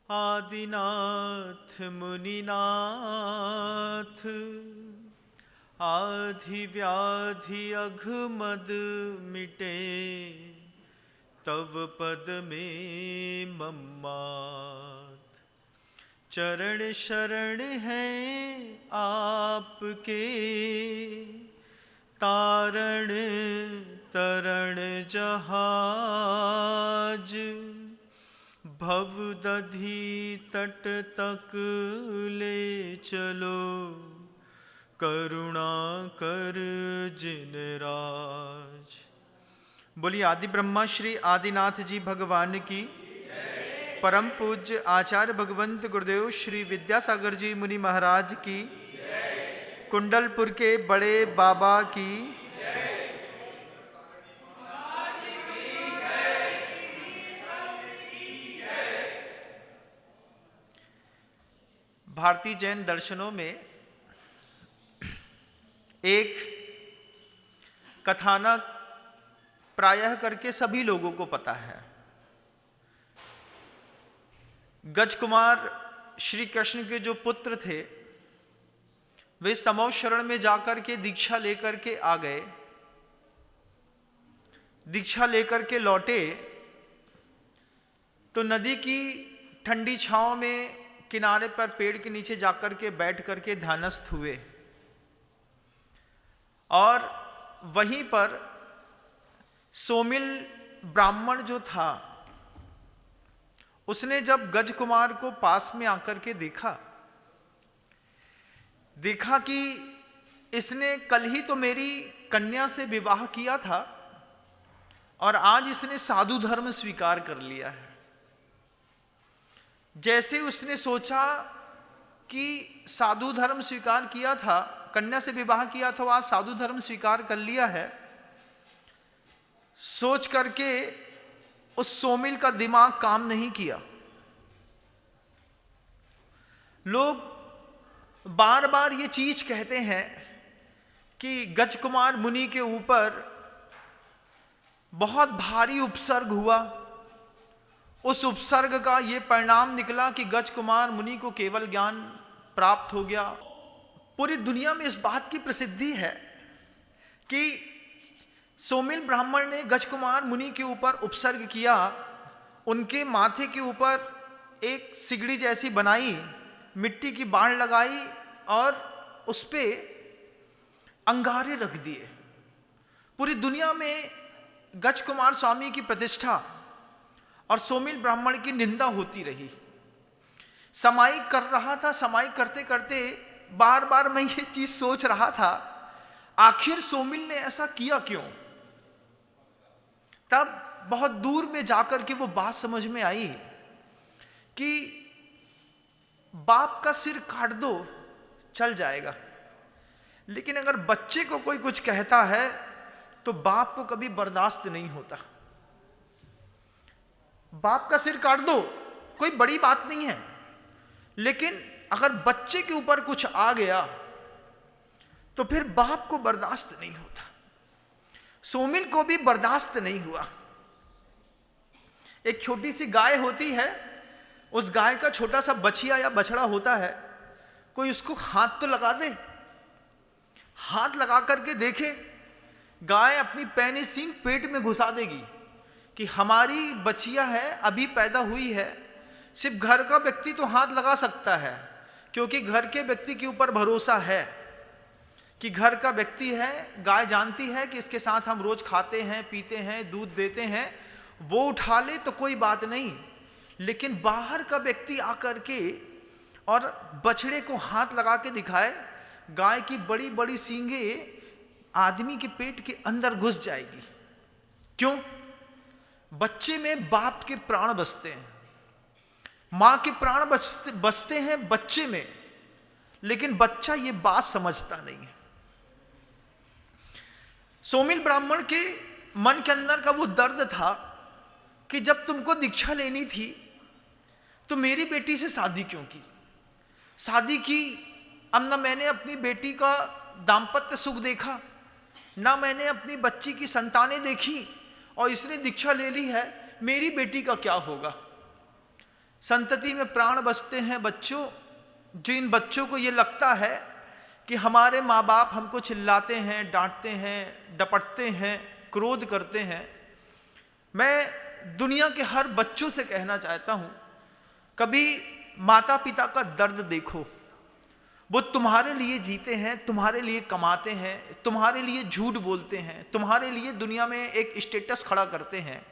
आदिनाथ मुनिनाथ, आधि व्याधि अघमद मिटे, तव पद में मम्मात। चरण शरण हैं आपके, तारण तरण जहाज। भव दधि तट तक ले चलो, करुणा कर जिन राज। बोलिए आदि ब्रह्मा श्री आदिनाथ जी भगवान की, परम पूज्य आचार्य भगवंत गुरुदेव श्री विद्यासागर जी मुनि महाराज की, कुंडलपुर के बड़े बाबा की, भारतीय जैन दर्शनों में एक कथानक प्रायः करके सभी लोगों को पता है। गज कुमार श्री कृष्ण के जो पुत्र थे, वे समव शरण में जाकर के दीक्षा लेकर के आ गए। दीक्षा लेकर के लौटे तो नदी की ठंडी छांव में किनारे पर पेड़ के नीचे जाकर के बैठ करके ध्यानस्थ हुए, और वहीं पर सोमिल ब्राह्मण जो था, उसने जब गज कुमार को पास में आकर के देखा कि इसने कल ही तो मेरी कन्या से विवाह किया था और आज इसने साधु धर्म स्वीकार कर लिया है। जैसे उसने सोचा कि साधु धर्म स्वीकार किया था, कन्या से विवाह किया था, आज साधु धर्म स्वीकार कर लिया है, सोच करके उस सोमिल का दिमाग काम नहीं किया। लोग बार बार ये चीज कहते हैं कि गज कुमार मुनि के ऊपर बहुत भारी उपसर्ग हुआ। उस उपसर्ग का ये परिणाम निकला कि गज कुमार मुनि को केवल ज्ञान प्राप्त हो गया। पूरी दुनिया में इस बात की प्रसिद्धि है कि सोमिल ब्राह्मण ने गज कुमार मुनि के ऊपर उपसर्ग किया, उनके माथे के ऊपर एक सिगड़ी जैसी बनाई, मिट्टी की बाढ़ लगाई और उस पे अंगारे रख दिए। पूरी दुनिया में गज कुमार स्वामी की प्रतिष्ठा और सोमिल ब्राह्मण की निंदा होती रही। समाई कर रहा था, समाई करते करते बार बार मैं ये चीज सोच रहा था, आखिर सोमिल ने ऐसा किया क्यों। तब बहुत दूर में जाकर के वो बात समझ में आई कि बाप का सिर काट दो चल जाएगा, लेकिन अगर बच्चे को कोई कुछ कहता है तो बाप को कभी बर्दाश्त नहीं होता। बाप का सिर काट दो कोई बड़ी बात नहीं है, लेकिन अगर बच्चे के ऊपर कुछ आ गया तो फिर बाप को बर्दाश्त नहीं होता। सोमिल को भी बर्दाश्त नहीं हुआ। एक छोटी सी गाय होती है, उस गाय का छोटा सा बछिया या बछड़ा होता है, कोई उसको हाथ तो लगा दे। हाथ लगा करके देखे, गाय अपनी पैनी सींग पेट में घुसा देगी कि हमारी बचिया है, अभी पैदा हुई है। सिर्फ घर का व्यक्ति तो हाथ लगा सकता है, क्योंकि घर के व्यक्ति के ऊपर भरोसा है कि घर का व्यक्ति है, गाय जानती है कि इसके साथ हम रोज खाते हैं, पीते हैं, दूध देते हैं, वो उठा ले तो कोई बात नहीं। लेकिन बाहर का व्यक्ति आकर के और बछड़े को हाथ लगा के दिखाए, गाय की बड़ी बड़ी सींगें आदमी के पेट के अंदर घुस जाएगी। क्यों? बच्चे में बाप के प्राण बसते हैं, मां के प्राण बसते हैं बच्चे में, लेकिन बच्चा ये बात समझता नहीं है। सोमिल ब्राह्मण के मन के अंदर का वो दर्द था कि जब तुमको दीक्षा लेनी थी तो मेरी बेटी से शादी क्यों की। शादी की, अब ना मैंने अपनी बेटी का दाम्पत्य सुख देखा, ना मैंने अपनी बच्ची की संतानें देखी, और इसने दीक्षा ले ली है, मेरी बेटी का क्या होगा। संतति में प्राण बसते हैं बच्चों, जिन बच्चों को ये लगता है कि हमारे माँ बाप हमको चिल्लाते हैं, डांटते हैं, डपटते हैं, क्रोध करते हैं। मैं दुनिया के हर बच्चों से कहना चाहता हूँ, कभी माता पिता का दर्द देखो। वो तुम्हारे लिए जीते हैं, तुम्हारे लिए कमाते हैं, तुम्हारे लिए झूठ बोलते हैं, तुम्हारे लिए दुनिया में एक स्टेटस खड़ा करते हैं।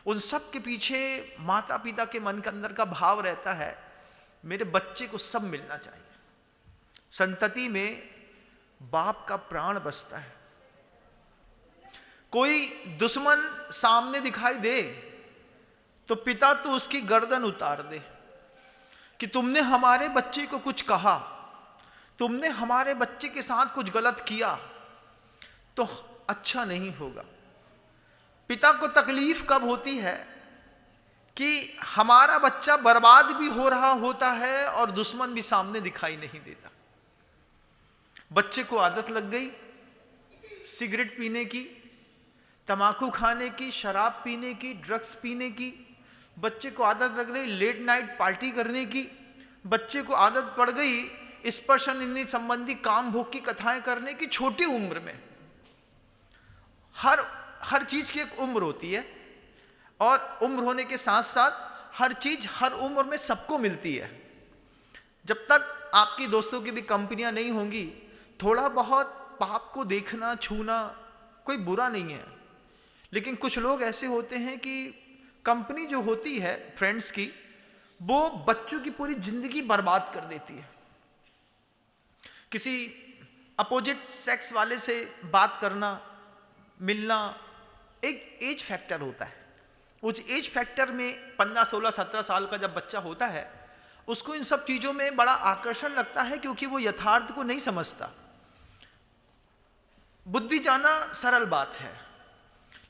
उन सब के पीछे माता पिता के मन के अंदर का भाव रहता है, मेरे बच्चे को सब मिलना चाहिए। संतति में बाप का प्राण बसता है। कोई दुश्मन सामने दिखाई दे तो पिता तो उसकी गर्दन उतार दे कि तुमने हमारे बच्चे को कुछ कहा, तुमने हमारे बच्चे के साथ कुछ गलत किया तो अच्छा नहीं होगा। पिता को तकलीफ कब होती है कि हमारा बच्चा बर्बाद भी हो रहा होता है और दुश्मन भी सामने दिखाई नहीं देता। बच्चे को आदत लग गई सिगरेट पीने की, तंबाकू खाने की, शराब पीने की, ड्रग्स पीने की। बच्चे को आदत लग गई लेट नाइट पार्टी करने की। बच्चे को आदत पड़ गई स्पर्शन इंद्रिय संबंधी काम भोग की कथाएं करने की। छोटी उम्र में हर चीज की एक उम्र होती है, और उम्र होने के साथ साथ हर चीज हर उम्र में सबको मिलती है। जब तक आपकी दोस्तों की भी कंपनियां नहीं होंगी, थोड़ा बहुत पाप को देखना छूना कोई बुरा नहीं है। लेकिन कुछ लोग ऐसे होते हैं कि कंपनी जो होती है फ्रेंड्स की, वो बच्चों की पूरी जिंदगी बर्बाद कर देती है। किसी अपोजिट सेक्स वाले से बात करना, मिलना, एक एज फैक्टर होता है। उस एज फैक्टर में 15, 16, 17 साल का जब बच्चा होता है, उसको इन सब चीजों में बड़ा आकर्षण लगता है, क्योंकि वो यथार्थ को नहीं समझता। बुद्धि जाना सरल बात है,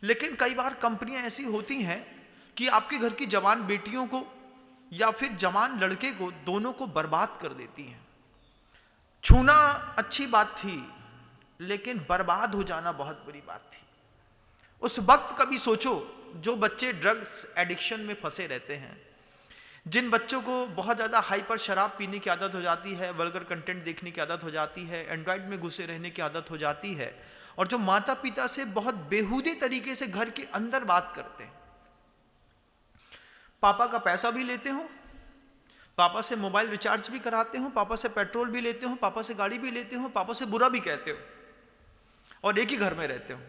लेकिन कई बार कंपनियां ऐसी होती हैं कि आपके घर की जवान बेटियों को या फिर जवान लड़के को, दोनों को बर्बाद कर देती हैं। छूना अच्छी बात थी, लेकिन बर्बाद हो जाना बहुत बुरी बात थी। उस वक्त कभी सोचो, जो बच्चे ड्रग्स एडिक्शन में फंसे रहते हैं, जिन बच्चों को बहुत ज़्यादा हाइपर शराब पीने की आदत हो जाती है, वल्गर कंटेंट देखने की आदत हो जाती है, एंड्रॉयड में घुसे रहने की आदत हो जाती है, और जो माता पिता से बहुत बेहूदे तरीके से घर के अंदर बात करते हैं। पापा का पैसा भी लेते हो, पापा से मोबाइल रिचार्ज भी कराते हो, पापा से पेट्रोल भी लेते हो, पापा से गाड़ी भी लेते हो, पापा से बुरा भी कहते हो, और एक ही घर में रहते हो।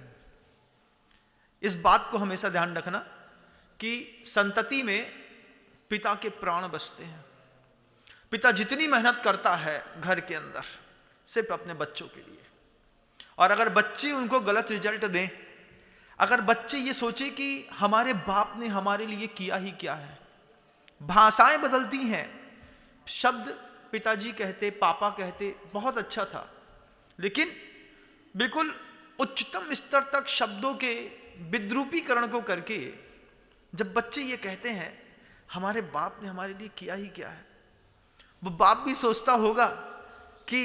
इस बात को हमेशा ध्यान रखना कि संतति में पिता के प्राण बसते हैं। पिता जितनी मेहनत करता है घर के अंदर सिर्फ अपने बच्चों के लिए, और अगर बच्चे उनको गलत रिजल्ट दें, अगर बच्चे ये सोचे कि हमारे बाप ने हमारे लिए किया ही क्या है, भाषाएं बदलती हैं, शब्द पिताजी कहते, पापा कहते, बहुत अच्छा था, लेकिन बिल्कुल उच्चतम स्तर तक शब्दों के विद्रूपीकरण को करके जब बच्चे ये कहते हैं हमारे बाप ने हमारे लिए किया ही क्या है, वो बाप भी सोचता होगा कि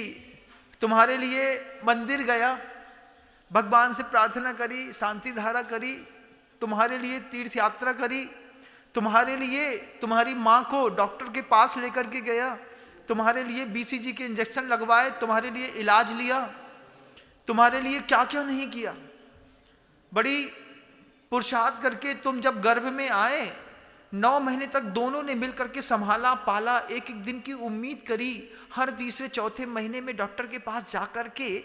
तुम्हारे लिए मंदिर गया, भगवान से प्रार्थना करी, शांति धारा करी, तुम्हारे लिए तीर्थ यात्रा करी, तुम्हारे लिए तुम्हारी माँ को डॉक्टर के पास लेकर के गया, तुम्हारे लिए बीसीजी के इंजेक्शन लगवाए, तुम्हारे लिए इलाज लिया, तुम्हारे लिए क्या क्या नहीं किया। बड़ी पुरुषार्थ करके तुम जब गर्भ में आए, 9 महीने तक दोनों ने मिलकर के संभाला, पाला, एक एक दिन की उम्मीद करी, हर तीसरे चौथे महीने में डॉक्टर के पास जाकर के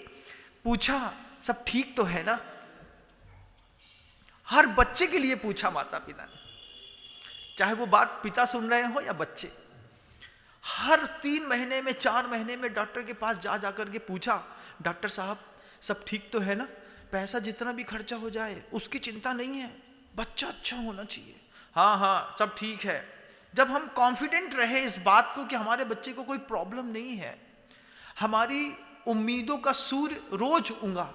पूछा सब ठीक तो है ना। हर बच्चे के लिए पूछा माता पिता ने, चाहे वो बात पिता सुन रहे हो या बच्चे। हर 3 महीने में, 4 महीने में डॉक्टर के पास जा जाकर के पूछा, डॉक्टर साहब सब ठीक तो है ना, पैसा जितना भी खर्चा हो जाए उसकी चिंता नहीं है, बच्चा अच्छा होना चाहिए। हाँ हाँ सब ठीक है। जब हम कॉन्फिडेंट रहे इस बात को कि हमारे बच्चे को कोई प्रॉब्लम नहीं है, हमारी उम्मीदों का सूर्य रोज उगा।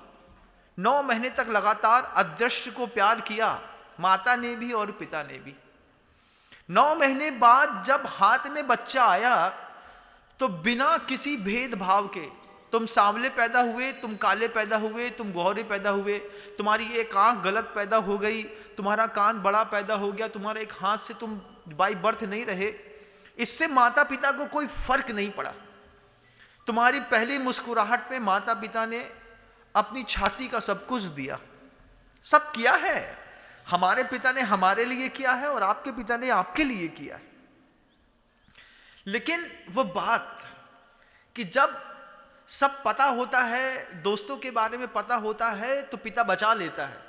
9 महीने तक लगातार अदृश्य को प्यार किया, माता ने भी और पिता ने भी। 9 महीने बाद जब हाथ में बच्चा आया तो बिना किसी भेदभाव के, तुम सांवले पैदा हुए, तुम काले पैदा हुए, तुम गोरे पैदा हुए, तुम्हारी एक आंख गलत पैदा हो गई, तुम्हारा कान बड़ा पैदा हो गया, तुम्हारा एक हाथ से तुम बाई बर्थ नहीं रहे, इससे माता पिता को कोई फर्क नहीं पड़ा। तुम्हारी पहली मुस्कुराहट में माता पिता ने अपनी छाती का सब कुछ दिया, सब किया है। हमारे पिता ने हमारे लिए किया है और आपके पिता ने आपके लिए किया है। लेकिन वो बात कि जब सब पता होता है, दोस्तों के बारे में पता होता है, तो पिता बचा लेता है।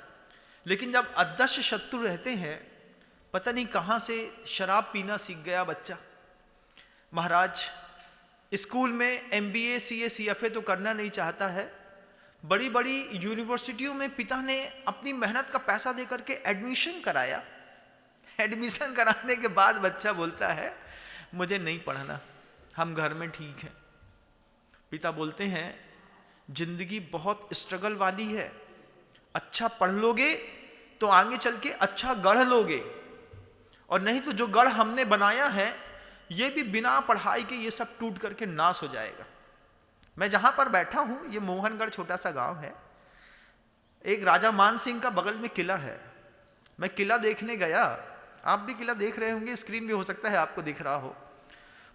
लेकिन जब अदृश्य शत्रु रहते हैं, पता नहीं कहां से शराब पीना सीख गया बच्चा। महाराज स्कूल में MBA CA CFA तो करना नहीं चाहता है, बड़ी बड़ी यूनिवर्सिटियों में पिता ने अपनी मेहनत का पैसा देकर के एडमिशन कराया। एडमिशन कराने के बाद बच्चा बोलता है मुझे नहीं पढ़ना, हम घर में ठीक हैं। पिता बोलते हैं जिंदगी बहुत स्ट्रगल वाली है, अच्छा पढ़ लोगे तो आगे चल के अच्छा गढ़ लोगे, और नहीं तो जो गढ़ हमने बनाया है ये भी बिना पढ़ाई के ये सब टूट करके नाश हो जाएगा। मैं जहां पर बैठा हूं ये मोहनगढ़ छोटा सा गांव है। एक राजा मान सिंह का बगल में किला है। मैं किला देखने गया, आप भी किला देख रहे होंगे, स्क्रीन भी हो सकता है आपको दिख रहा हो।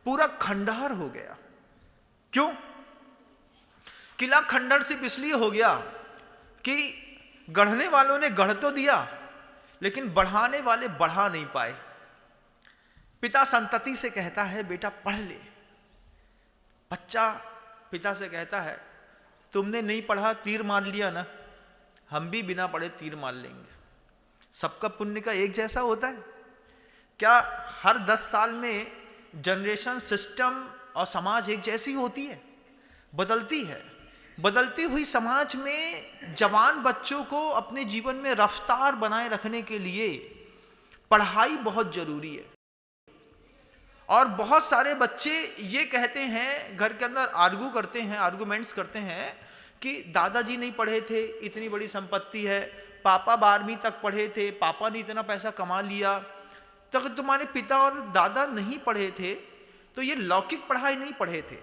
पूरा खंडहर हो गया। क्यों? किला खंडहर सिर्फ इसलिए हो गया कि गढ़ने वालों ने गढ़ तो दिया लेकिन बढ़ाने वाले बढ़ा नहीं पाए। पिता संतति से कहता है बेटा पढ़ ले। बच्चा पिता से कहता है तुमने नहीं पढ़ा, तीर मार लिया ना, हम भी बिना पढ़े तीर मार लेंगे। सबका पुण्य का एक जैसा होता है क्या? हर 10 साल में जनरेशन, सिस्टम और समाज एक जैसी होती है? बदलती है। बदलती हुई समाज में जवान बच्चों को अपने जीवन में रफ्तार बनाए रखने के लिए पढ़ाई बहुत जरूरी है। और बहुत सारे बच्चे ये कहते हैं, घर के अंदर आर्गू करते हैं, आर्गूमेंट्स करते हैं कि दादाजी नहीं पढ़े थे, इतनी बड़ी संपत्ति है, पापा 12वीं तक पढ़े थे, पापा ने इतना पैसा कमा लिया। तो अगर तुम्हारे पिता और दादा नहीं पढ़े थे तो ये लौकिक पढ़ाई नहीं पढ़े थे,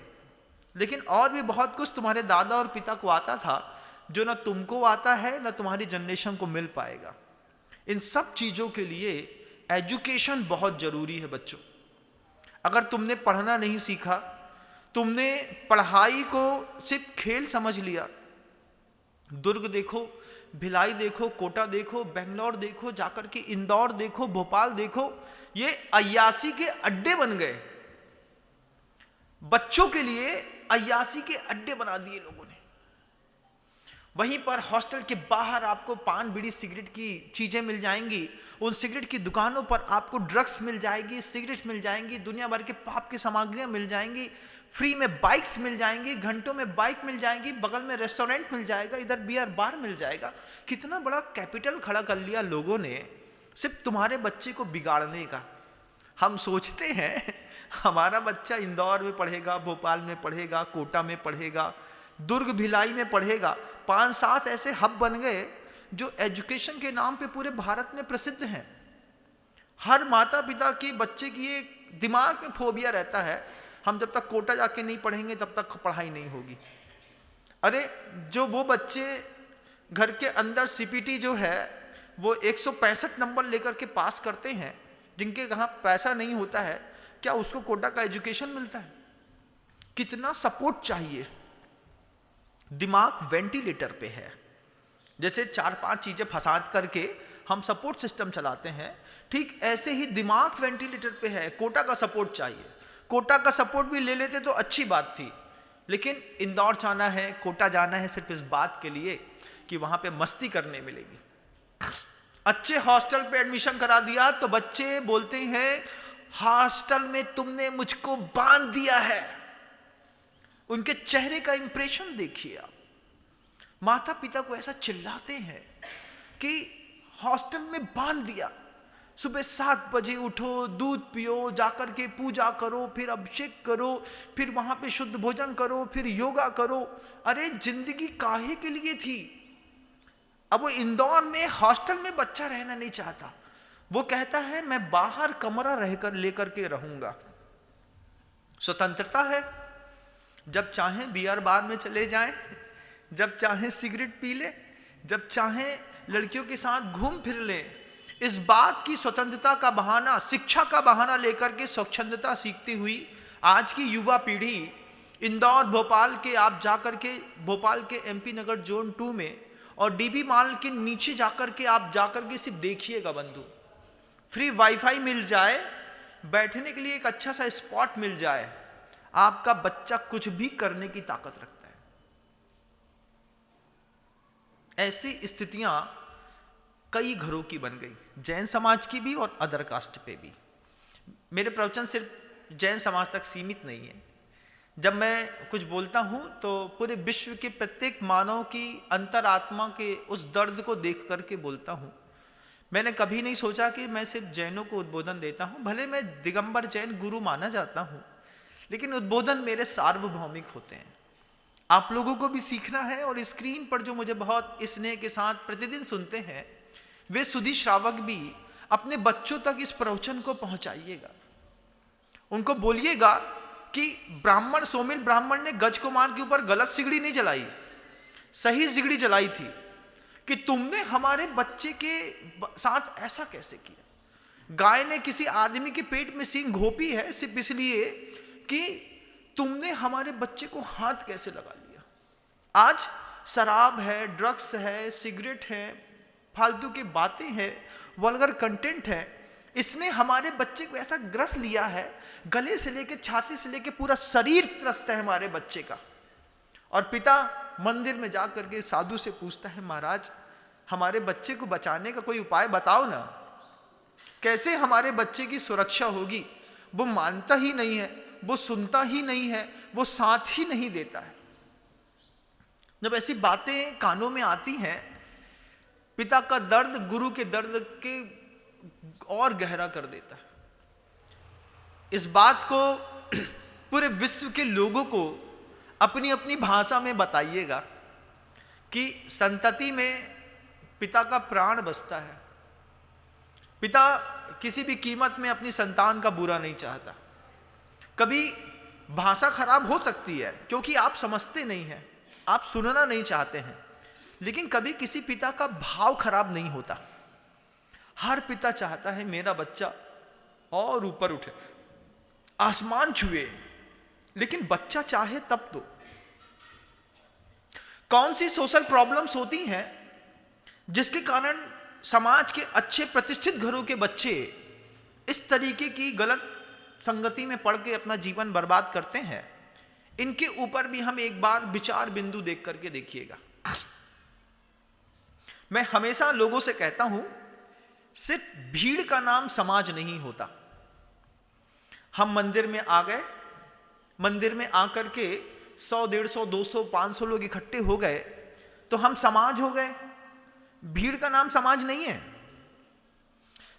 लेकिन और भी बहुत कुछ तुम्हारे दादा और पिता को आता था जो ना तुमको आता है ना तुम्हारी जनरेशन को मिल पाएगा। इन सब चीजों के लिए एजुकेशन बहुत जरूरी है बच्चों। अगर तुमने पढ़ना नहीं सीखा, तुमने पढ़ाई को सिर्फ खेल समझ लिया, दुर्ग देखो, भिलाई देखो, कोटा देखो, बेंगलोर देखो, जाकर के इंदौर देखो, भोपाल देखो, ये अय्यासी के अड्डे बन गए। बच्चों के लिए अय्यासी के अड्डे बना दिए लोगों ने। वहीं पर हॉस्टल के बाहर आपको पान, बीड़ी, सिगरेट की चीजें मिल जाएंगी। उन सिगरेट की दुकानों पर आपको ड्रग्स मिल जाएगी, सिगरेट मिल जाएंगी, दुनिया भर के पाप की सामग्रियां मिल जाएंगी, फ्री में बाइक्स मिल जाएंगी, घंटों में बाइक मिल जाएंगी, बगल में रेस्टोरेंट मिल जाएगा, इधर बियर बार मिल जाएगा। कितना बड़ा कैपिटल खड़ा कर लिया लोगों ने सिर्फ तुम्हारे बच्चे को बिगाड़ने का। हम सोचते हैं हमारा बच्चा इंदौर में पढ़ेगा, भोपाल में पढ़ेगा, कोटा में पढ़ेगा, दुर्ग भिलाई में पढ़ेगा। 5-7 ऐसे हब बन गए जो एजुकेशन के नाम पे पूरे भारत में प्रसिद्ध हैं। हर माता पिता के बच्चे की एक दिमाग में फोबिया रहता है, हम जब तक कोटा जाके नहीं पढ़ेंगे तब तक पढ़ाई नहीं होगी। अरे जो वो बच्चे घर के अंदर CPT जो है वो 165 नंबर लेकर के पास करते हैं, जिनके कहाँ पैसा नहीं होता है, क्या उसको कोटा का एजुकेशन मिलता है? कितना सपोर्ट चाहिए। दिमाग वेंटिलेटर पे है। जैसे 4-5 चीजें फंसा करके हम सपोर्ट सिस्टम चलाते हैं, ठीक ऐसे ही दिमाग वेंटिलेटर पे है। कोटा का सपोर्ट चाहिए। कोटा का सपोर्ट भी ले लेते तो अच्छी बात थी, लेकिन इंदौर जाना है, कोटा जाना है सिर्फ इस बात के लिए कि वहां पे मस्ती करने मिलेगी। अच्छे हॉस्टल पे एडमिशन करा दिया तो बच्चे बोलते हैं हॉस्टल में तुमने मुझको बांध दिया है। उनके चेहरे का इंप्रेशन देखिए आप। माता पिता को ऐसा चिल्लाते हैं कि हॉस्टल में बांध दिया। सुबह 7 बजे उठो, दूध पियो, जाकर के पूजा करो, फिर अभिषेक करो, फिर वहां पे शुद्ध भोजन करो, फिर योगा करो। अरे जिंदगी काहे के लिए थी? अब वो इंदौर में हॉस्टल में बच्चा रहना नहीं चाहता। वो कहता है मैं बाहर कमरा रहकर लेकर के रहूंगा। स्वतंत्रता है, जब चाहे बियर बार में चले जाएं, जब चाहे सिगरेट पी ले, जब चाहे लड़कियों के साथ घूम फिर ले, इस बात की स्वतंत्रता का बहाना, शिक्षा का बहाना लेकर के स्वच्छंदता सीखती हुई आज की युवा पीढ़ी इंदौर, भोपाल के आप जाकर के, भोपाल के एमपी नगर जोन 2 में और डीबी मॉल के नीचे जाकर के आप जाकर के सिर्फ देखिएगा बंधु, फ्री वाईफाई मिल जाए, बैठने के लिए एक अच्छा सा स्पॉट मिल जाए, आपका बच्चा कुछ भी करने की ताकत रखता है। ऐसी स्थितियां कई घरों की बन गई, जैन समाज की भी और अदर कास्ट पे भी। मेरे प्रवचन सिर्फ जैन समाज तक सीमित नहीं है। जब मैं कुछ बोलता हूं तो पूरे विश्व के प्रत्येक मानव की अंतरात्मा के उस दर्द को देख करके बोलता हूं। मैंने कभी नहीं सोचा कि मैं सिर्फ जैनों को उद्बोधन देता हूं, भले मैं दिगंबर जैन गुरु माना जाता हूं, लेकिन उद्बोधन मेरे सार्वभौमिक होते हैं। आप लोगों को भी सीखना है, और स्क्रीन पर जो मुझे बहुत स्नेह के साथ प्रतिदिन सुनते हैं, वे सुधी श्रावक भी अपने बच्चों तक इस प्रवचन को पहुंचाइएगा। उनको बोलिएगा कि ब्राह्मण, सोमिल ब्राह्मण ने गज कुमार के ऊपर गलत सिगड़ी नहीं जलाई, सही सिगड़ी जलाई थी कि तुमने हमारे बच्चे के साथ ऐसा कैसे किया। गाय ने किसी आदमी के पेट में सींग घोपी है सिर्फ इसलिए कि तुमने हमारे बच्चे को हाथ कैसे लगा लिया। आज शराब है, ड्रग्स है, सिगरेट है, फालतू की बातें हैं, वल्गर कंटेंट है, इसने हमारे बच्चे को ऐसा ग्रस लिया है, गले से लेके छाती से लेके पूरा शरीर त्रस्त है हमारे बच्चे का। और पिता मंदिर में जा करके साधु से पूछता है, महाराज हमारे बच्चे को बचाने का कोई उपाय बताओ ना, कैसे हमारे बच्चे की सुरक्षा होगी। वो मानता ही नहीं है, वो सुनता ही नहीं है, वो साथ ही नहीं देता है। जब ऐसी बातें कानों में आती हैं, पिता का दर्द गुरु के दर्द के और गहरा कर देता है। इस बात को पूरे विश्व के लोगों को अपनी अपनी भाषा में बताइएगा कि संतति में पिता का प्राण बसता है। पिता किसी भी कीमत में अपनी संतान का बुरा नहीं चाहता। कभी भाषा खराब हो सकती है क्योंकि आप समझते नहीं हैं, आप सुनना नहीं चाहते हैं, लेकिन कभी किसी पिता का भाव खराब नहीं होता। हर पिता चाहता है मेरा बच्चा और ऊपर उठे, आसमान छुए, लेकिन बच्चा चाहे तब तो। कौन सी सोशल प्रॉब्लम्स होती हैं जिसके कारण समाज के अच्छे प्रतिष्ठित घरों के बच्चे इस तरीके की गलत संगति में पड़ के अपना जीवन बर्बाद करते हैं। इनके ऊपर भी हम एक बार विचार बिंदु देख करके देखिएगा। मैं हमेशा लोगों से कहता हूं, सिर्फ भीड़ का नाम समाज नहीं होता। हम मंदिर में आ गए, मंदिर में आकर के 100, 150, 200, 500 लोग इकट्ठे हो गए तो हम समाज हो गए। भीड़ का नाम समाज नहीं है।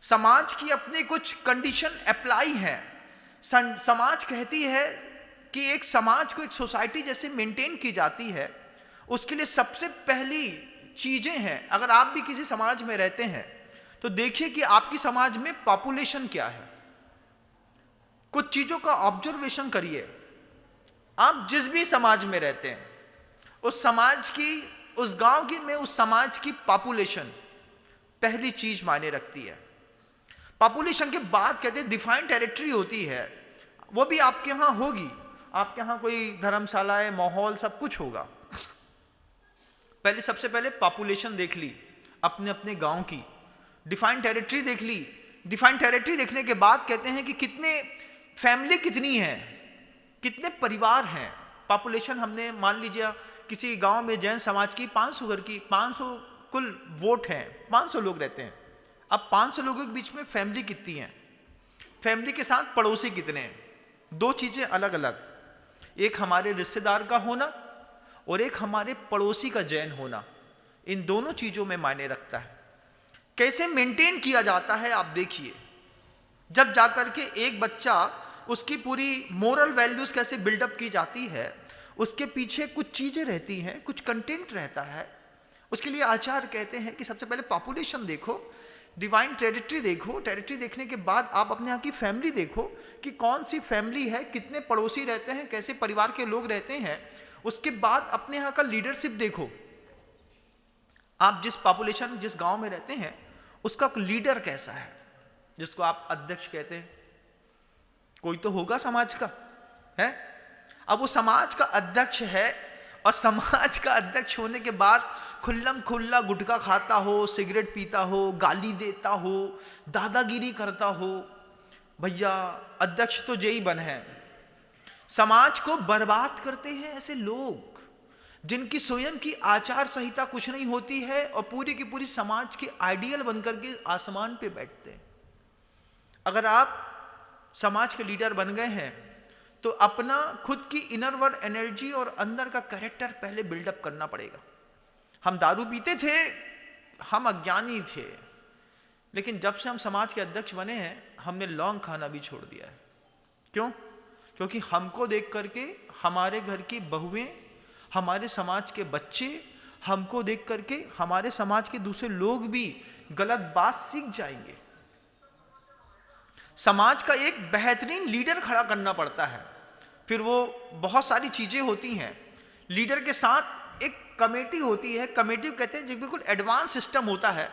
समाज की अपने कुछ कंडीशन अप्लाई है। समाज कहती है कि एक समाज को एक सोसाइटी जैसे मेंटेन की जाती है, उसके लिए सबसे पहली चीजें हैं। अगर आप भी किसी समाज में रहते हैं तो देखिए कि आपकी समाज में पॉपुलेशन क्या है। कुछ चीजों का ऑब्जर्वेशन करिए। आप जिस भी समाज में रहते हैं, उस समाज की, उस गांव की में उस समाज की पॉपुलेशन पहली चीज मायने रखती है। पॉपुलेशन के बाद कहते हैं डिफाइंड टेरिटरी होती है, वो भी आपके यहां होगी। आपके यहां कोई धर्मशालाएं, माहौल सब कुछ होगा। पहले सबसे पहले पॉपुलेशन देख ली अपने अपने गांव की, डिफाइंड टेरिटरी देख ली। डिफाइंड टेरिटरी देखने के बाद कहते हैं कि कितने फैमिली कितनी है, कितने परिवार हैं। पॉपुलेशन हमने मान लीजिए किसी गांव में जैन समाज की 500 घर की, 500 कुल वोट हैं, 500 लोग रहते हैं। अब 500 लोगों के बीच में फैमिली कितनी है, फैमिली के साथ पड़ोसी कितने हैं। दो चीजें अलग अलग, एक हमारे रिश्तेदार का होना और एक हमारे पड़ोसी का जैन होना। इन दोनों चीजों में मायने रखता है। कैसे मेंटेन किया जाता है आप देखिए। जब जाकर के एक बच्चा, उसकी पूरी मोरल वैल्यूज कैसे बिल्डअप की जाती है, उसके पीछे कुछ चीजें रहती हैं, कुछ कंटेंट रहता है। उसके लिए आचार्य कहते हैं कि सबसे पहले पॉपुलेशन देखो, डिवाइन टेरिटरी देखो। टेरिटरी देखने के बाद आप अपने यहाँ की फैमिली देखो कि कौन सी फैमिली है, कितने पड़ोसी रहते हैं, कैसे परिवार के लोग रहते हैं। उसके बाद अपने यहाँ का लीडरशिप देखो। आप जिस पॉपुलेशन, जिस गांव में रहते हैं, उसका लीडर कैसा है, जिसको आप अध्यक्ष कहते हैं। कोई तो होगा समाज का, है। अब वो समाज का अध्यक्ष है और समाज का अध्यक्ष होने के बाद खुल्लम खुल्ला गुटखा खाता हो, सिगरेट पीता हो, गाली देता हो, दादागिरी करता हो, भैया अध्यक्ष तो यही बन है। समाज को बर्बाद करते हैं ऐसे लोग जिनकी स्वयं की आचार संहिता कुछ नहीं होती है और पूरी की पूरी समाज के आइडियल बनकर के आसमान पे बैठते हैं। अगर आप समाज के लीडर बन गए हैं तो अपना खुद की इनर वर्ल्ड एनर्जी और अंदर का कैरेक्टर पहले बिल्डअप करना पड़ेगा। हम दारू पीते थे, हम अज्ञानी थे, लेकिन जब से हम समाज के अध्यक्ष बने हैं हमने लौंग खाना भी छोड़ दिया है। क्यों? क्योंकि हमको देख करके हमारे घर की बहुएं, हमारे समाज के बच्चे, हमको देख करके हमारे समाज के दूसरे लोग भी गलत बात सीख जाएंगे। समाज का एक बेहतरीन लीडर खड़ा करना पड़ता है। फिर वो बहुत सारी चीजें होती हैं। लीडर के साथ एक कमेटी होती है, कमेटी कहते हैं जो बिल्कुल एडवांस सिस्टम होता है।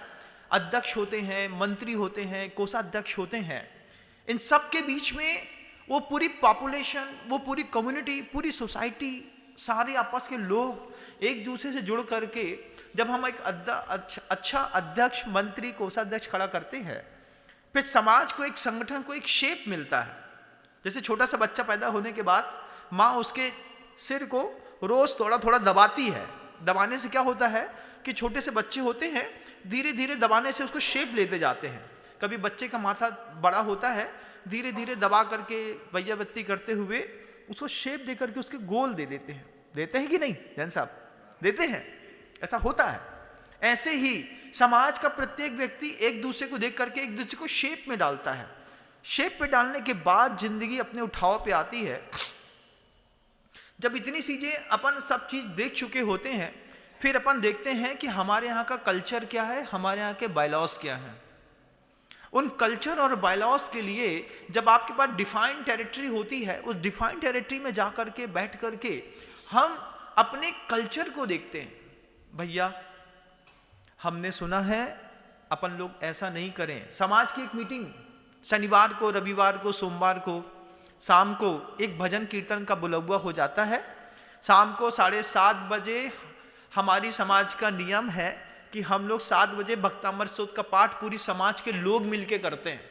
अध्यक्ष होते हैं, मंत्री होते हैं, कोषाध्यक्ष होते हैं। इन सब के बीच में वो पूरी पॉपुलेशन, वो पूरी कम्युनिटी, पूरी सोसाइटी, सारे आपस के लोग एक दूसरे से जुड़ करके जब हम एक अच्छा अध्यक्ष, मंत्री, कोषाध्यक्ष खड़ा करते हैं, फिर समाज को, एक संगठन को एक शेप मिलता है। जैसे छोटा सा बच्चा पैदा होने के बाद माँ उसके सिर को रोज थोड़ा थोड़ा दबाती है। दबाने से क्या होता है कि छोटे से बच्चे होते हैं, धीरे धीरे दबाने से उसको शेप लेते जाते हैं। कभी बच्चे का माथा बड़ा होता है, धीरे धीरे दबा करके वैयावृत्ति करते हुए उसको शेप दे करके उसके गोल दे देते हैं। देते हैं कि नहीं जैन साहब? देते हैं, ऐसा होता है। ऐसे ही समाज का प्रत्येक व्यक्ति एक दूसरे को देख करके एक दूसरे को शेप में डालता है। शेप पे डालने के बाद जिंदगी अपने उठाव पे आती है। जब इतनी चीजें अपन सब चीज देख चुके होते हैं, फिर अपन देखते हैं कि हमारे यहाँ का कल्चर क्या है, हमारे यहाँ के बायलॉज क्या हैं। उन कल्चर और बायलॉज के लिए जब आपके पास डिफाइंड टेरिटरी होती है, उस डिफाइंड टेरिटरी में जा करके बैठ करके हम अपने कल्चर को देखते हैं। भैया हमने सुना है अपन लोग ऐसा नहीं करें। समाज की एक मीटिंग शनिवार को, रविवार को, सोमवार को शाम को एक भजन कीर्तन का बुलवा हो जाता है। शाम को 7:30 बजे हमारी समाज का नियम है कि हम लोग 7 बजे भक्तामृत स्तोत्र का पाठ पूरी समाज के लोग मिलके करते हैं।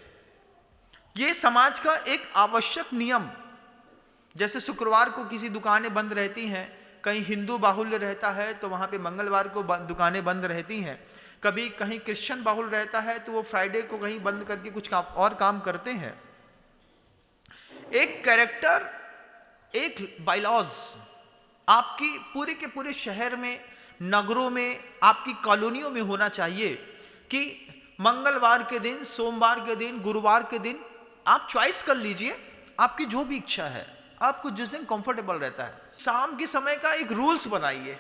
ये समाज का एक आवश्यक नियम। जैसे शुक्रवार को किसी दुकानें बंद रहती हैं, कहीं हिंदू बाहुल्य रहता है तो वहां पे मंगलवार को दुकानें बंद रहती हैं। कभी कहीं क्रिश्चियन बाहुल्य रहता है तो वो फ्राइडे को कहीं बंद करके कुछ और काम करते हैं। एक कैरेक्टर, एक बायलॉज आपकी पूरे के पूरे शहर में, नगरों में, आपकी कॉलोनियों में होना चाहिए कि मंगलवार के दिन, सोमवार के दिन, गुरुवार के दिन आप चॉइस कर लीजिए, आपकी जो भी इच्छा है, आपको जिस दिन कंफर्टेबल रहता है। शाम के समय का एक रूल्स बनाइए।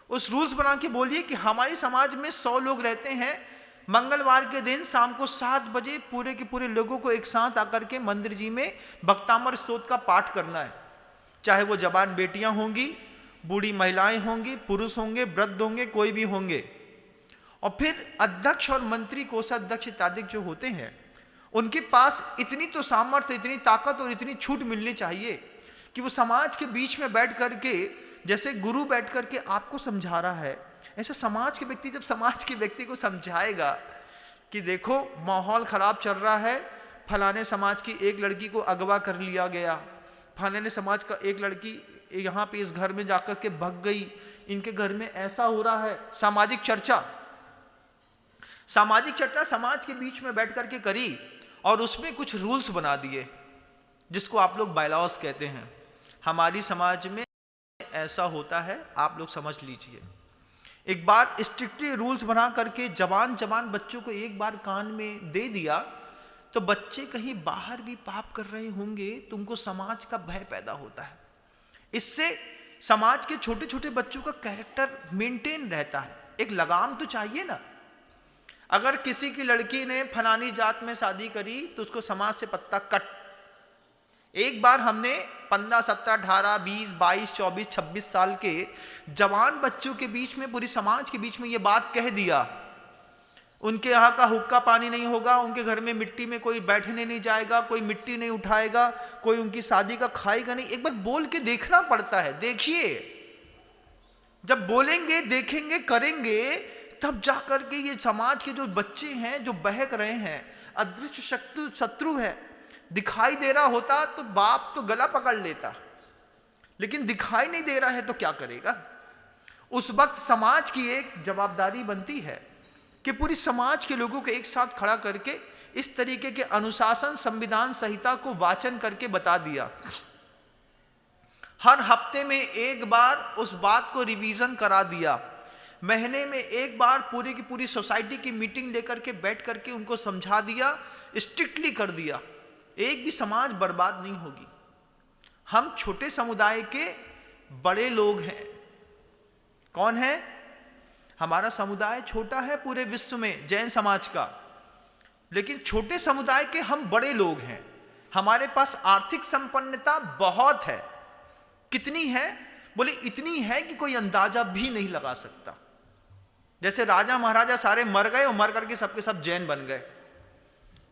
उस रूल्स बना के बोलिए कि हमारी समाज में 100 लोग रहते हैं, मंगलवार के दिन शाम को 7 बजे पूरे के पूरे लोगों को एक साथ आकर के मंदिर जी में भक्तामृत स्तोत्र का पाठ करना है। चाहे वो जवान बेटियां होंगी, बूढ़ी महिलाएं होंगी, पुरुष होंगे, वृद्ध होंगे, कोई भी होंगे। और फिर अध्यक्ष और मंत्री, कोषाध्यक्ष इत्यादि जो होते हैं, उनके पास इतनी तो सामर्थ्य, इतनी ताकत और इतनी छूट मिलनी चाहिए कि वो समाज के बीच में बैठ करके, जैसे गुरु बैठ करके आपको समझा रहा है, ऐसे समाज के व्यक्ति जब समाज के व्यक्ति को समझाएगा कि देखो माहौल खराब चल रहा है, फलाने समाज की एक लड़की को अगवा कर लिया गया, फलाने समाज का एक लड़की यहाँ पे इस घर में जाकर के भग गई, इनके घर में ऐसा हो रहा है। सामाजिक चर्चा समाज के बीच में बैठ करके करी और उसमें कुछ रूल्स बना दिए जिसको आप लोग बायलॉज कहते हैं। हमारी समाज में ऐसा होता है, आप लोग समझ लीजिए। एक बार स्ट्रिक्टली रूल्स बना करके जवान बच्चों को एक बार कान में दे दिया तो बच्चे कहीं बाहर भी पाप कर रहे होंगे तो उनको समाज का भय पैदा होता है। इससे समाज के छोटे छोटे बच्चों का कैरेक्टर मेंटेन रहता है। एक लगाम तो चाहिए ना। अगर किसी की लड़की ने फलानी जात में शादी करी तो उसको समाज से पत्ता कट। एक बार हमने 15, 17, 18, 20, 22, 24, 26 साल के जवान बच्चों के बीच में, पूरी समाज के बीच में ये बात कह दिया उनके यहाँ का हुक्का पानी नहीं होगा, उनके घर में मिट्टी में कोई बैठने नहीं जाएगा, कोई मिट्टी नहीं उठाएगा, कोई उनकी शादी का खाएगा नहीं। एक बार बोल के देखना पड़ता है। देखिए, जब बोलेंगे, देखेंगे, करेंगे, तब जा करके ये समाज के जो बच्चे हैं जो बहक रहे हैं, अदृश्य शत्रु है। दिखाई दे रहा होता तो बाप तो गला पकड़ लेता, लेकिन दिखाई नहीं दे रहा है तो क्या करेगा। उस वक्त समाज की एक जवाबदारी बनती है कि पूरी समाज के लोगों को एक साथ खड़ा करके इस तरीके के अनुशासन संविधान संहिता को वाचन करके बता दिया। हर हफ्ते में एक बार उस बात को रिवीजन करा दिया। महीने में एक बार पूरी की पूरी सोसाइटी की मीटिंग लेकर के बैठ करके उनको समझा दिया, स्ट्रिक्टली कर दिया। एक भी समाज बर्बाद नहीं होगी। हम छोटे समुदाय के बड़े लोग हैं। कौन है? हमारा समुदाय छोटा है पूरे विश्व में, जैन समाज का, लेकिन छोटे समुदाय के हम बड़े लोग हैं। हमारे पास आर्थिक संपन्नता बहुत है। कितनी है? बोले इतनी है कि कोई अंदाजा भी नहीं लगा सकता। जैसे राजा महाराजा सारे मर गए और मर करके सबके सब जैन बन गए,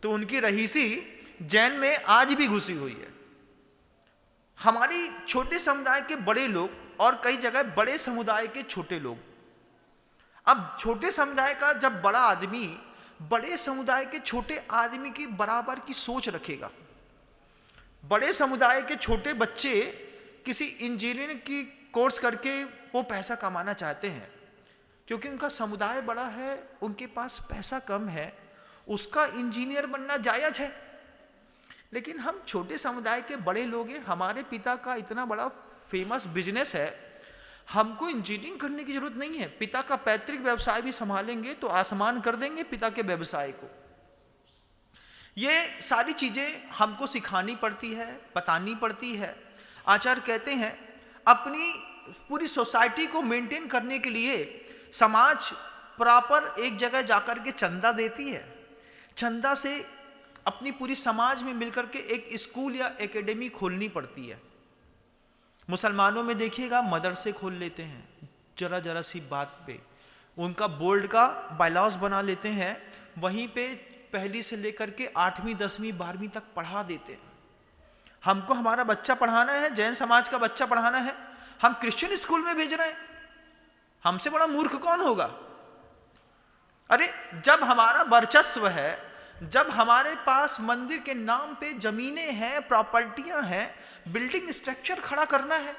तो उनकी रहीसी जैन में आज भी घुसी हुई है। हमारी छोटे समुदाय के बड़े लोग और कई जगह बड़े समुदाय के छोटे लोग। अब छोटे समुदाय का जब बड़ा आदमी बड़े समुदाय के छोटे आदमी की बराबर की सोच रखेगा, बड़े समुदाय के छोटे बच्चे किसी इंजीनियरिंग की कोर्स करके वो पैसा कमाना चाहते हैं क्योंकि उनका समुदाय बड़ा है, उनके पास पैसा कम है, उसका इंजीनियर बनना जायज है। लेकिन हम छोटे समुदाय के बड़े लोग हैं, हमारे पिता का इतना बड़ा फेमस बिजनेस है, हमको इंजीनियरिंग करने की जरूरत नहीं है। पिता का पैतृक व्यवसाय भी संभालेंगे तो आसमान कर देंगे पिता के व्यवसाय को। ये सारी चीजें हमको सिखानी पड़ती है, बतानी पड़ती है। आचार्य कहते हैं अपनी पूरी सोसाइटी को मेंटेन करने के लिए समाज प्रॉपर एक जगह जाकर के चंदा देती है। चंदा से अपनी पूरी समाज में मिलकर के एक स्कूल या एकेडमी खोलनी पड़ती है। मुसलमानों में देखिएगा मदरसे खोल लेते हैं, जरा जरा सी बात पे उनका बोर्ड का बायलॉज बना लेते हैं, वहीं पे पहली से लेकर के 8वीं 10वीं 12वीं तक पढ़ा देते हैं। हमको हमारा बच्चा पढ़ाना है, जैन समाज का बच्चा पढ़ाना है, हम क्रिश्चियन स्कूल में भेज रहे हैं। हमसे बड़ा मूर्ख कौन होगा? अरे जब हमारा वर्चस्व है, जब हमारे पास मंदिर के नाम पे जमीनें हैं, प्रॉपर्टियां हैं, बिल्डिंग स्ट्रक्चर खड़ा करना है।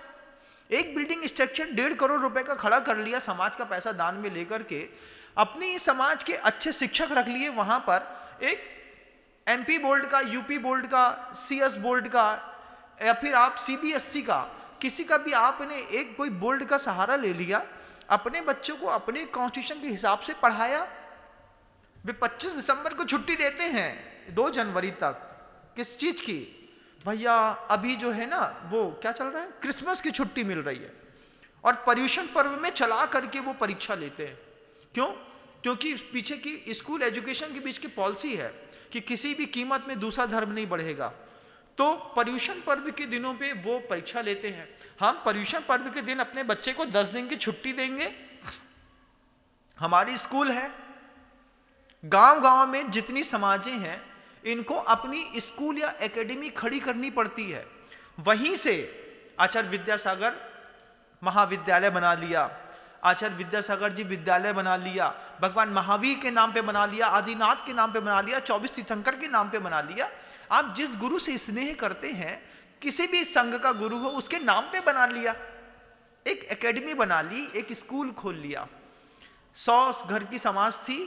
एक बिल्डिंग स्ट्रक्चर 1.5 करोड़ रुपए का खड़ा कर लिया, समाज का पैसा दान में लेकर के, अपनी समाज के अच्छे शिक्षक रख लिए वहां पर। एक MP बोर्ड का, UP बोर्ड का, CS बोर्ड का, या फिर आप CBSE का, किसी का भी आपने एक कोई बोर्ड का सहारा ले लिया, अपने बच्चों को अपने कॉन्स्टिट्यूशन के हिसाब से पढ़ाया। वे 25 दिसंबर को छुट्टी देते हैं 2 जनवरी तक। किस चीज की? भैया अभी जो है ना वो क्या चल रहा है, क्रिसमस की छुट्टी मिल रही है, और पर्यूषण पर्व में चला करके वो परीक्षा लेते हैं। क्यों? क्योंकि पीछे की स्कूल एजुकेशन के बीच की पॉलिसी है कि किसी भी कीमत में दूसरा धर्म नहीं बढ़ेगा। तो पर्यूषण पर्व के दिनों पे वो परीक्षा लेते हैं। हम पर्यूषण पर्व के दिन अपने बच्चे को 10 दिन की छुट्टी देंगे। हमारी स्कूल है, गांव गांव में जितनी समाजें हैं इनको अपनी स्कूल या एकेडमी खड़ी करनी पड़ती है। वहीं से आचार्य विद्यासागर महाविद्यालय बना लिया, आचार्य विद्यासागर जी विद्यालय बना लिया, भगवान महावीर के नाम पे बना लिया, आदिनाथ के नाम पे बना लिया, 24 तीर्थंकर के नाम पे बना लिया। आप जिस गुरु से स्नेह करते हैं, किसी भी संघ का गुरु हो, उसके नाम पे बना लिया, एक एकेडमी बना ली, एक स्कूल खोल लिया। 100 घर की समाज थी,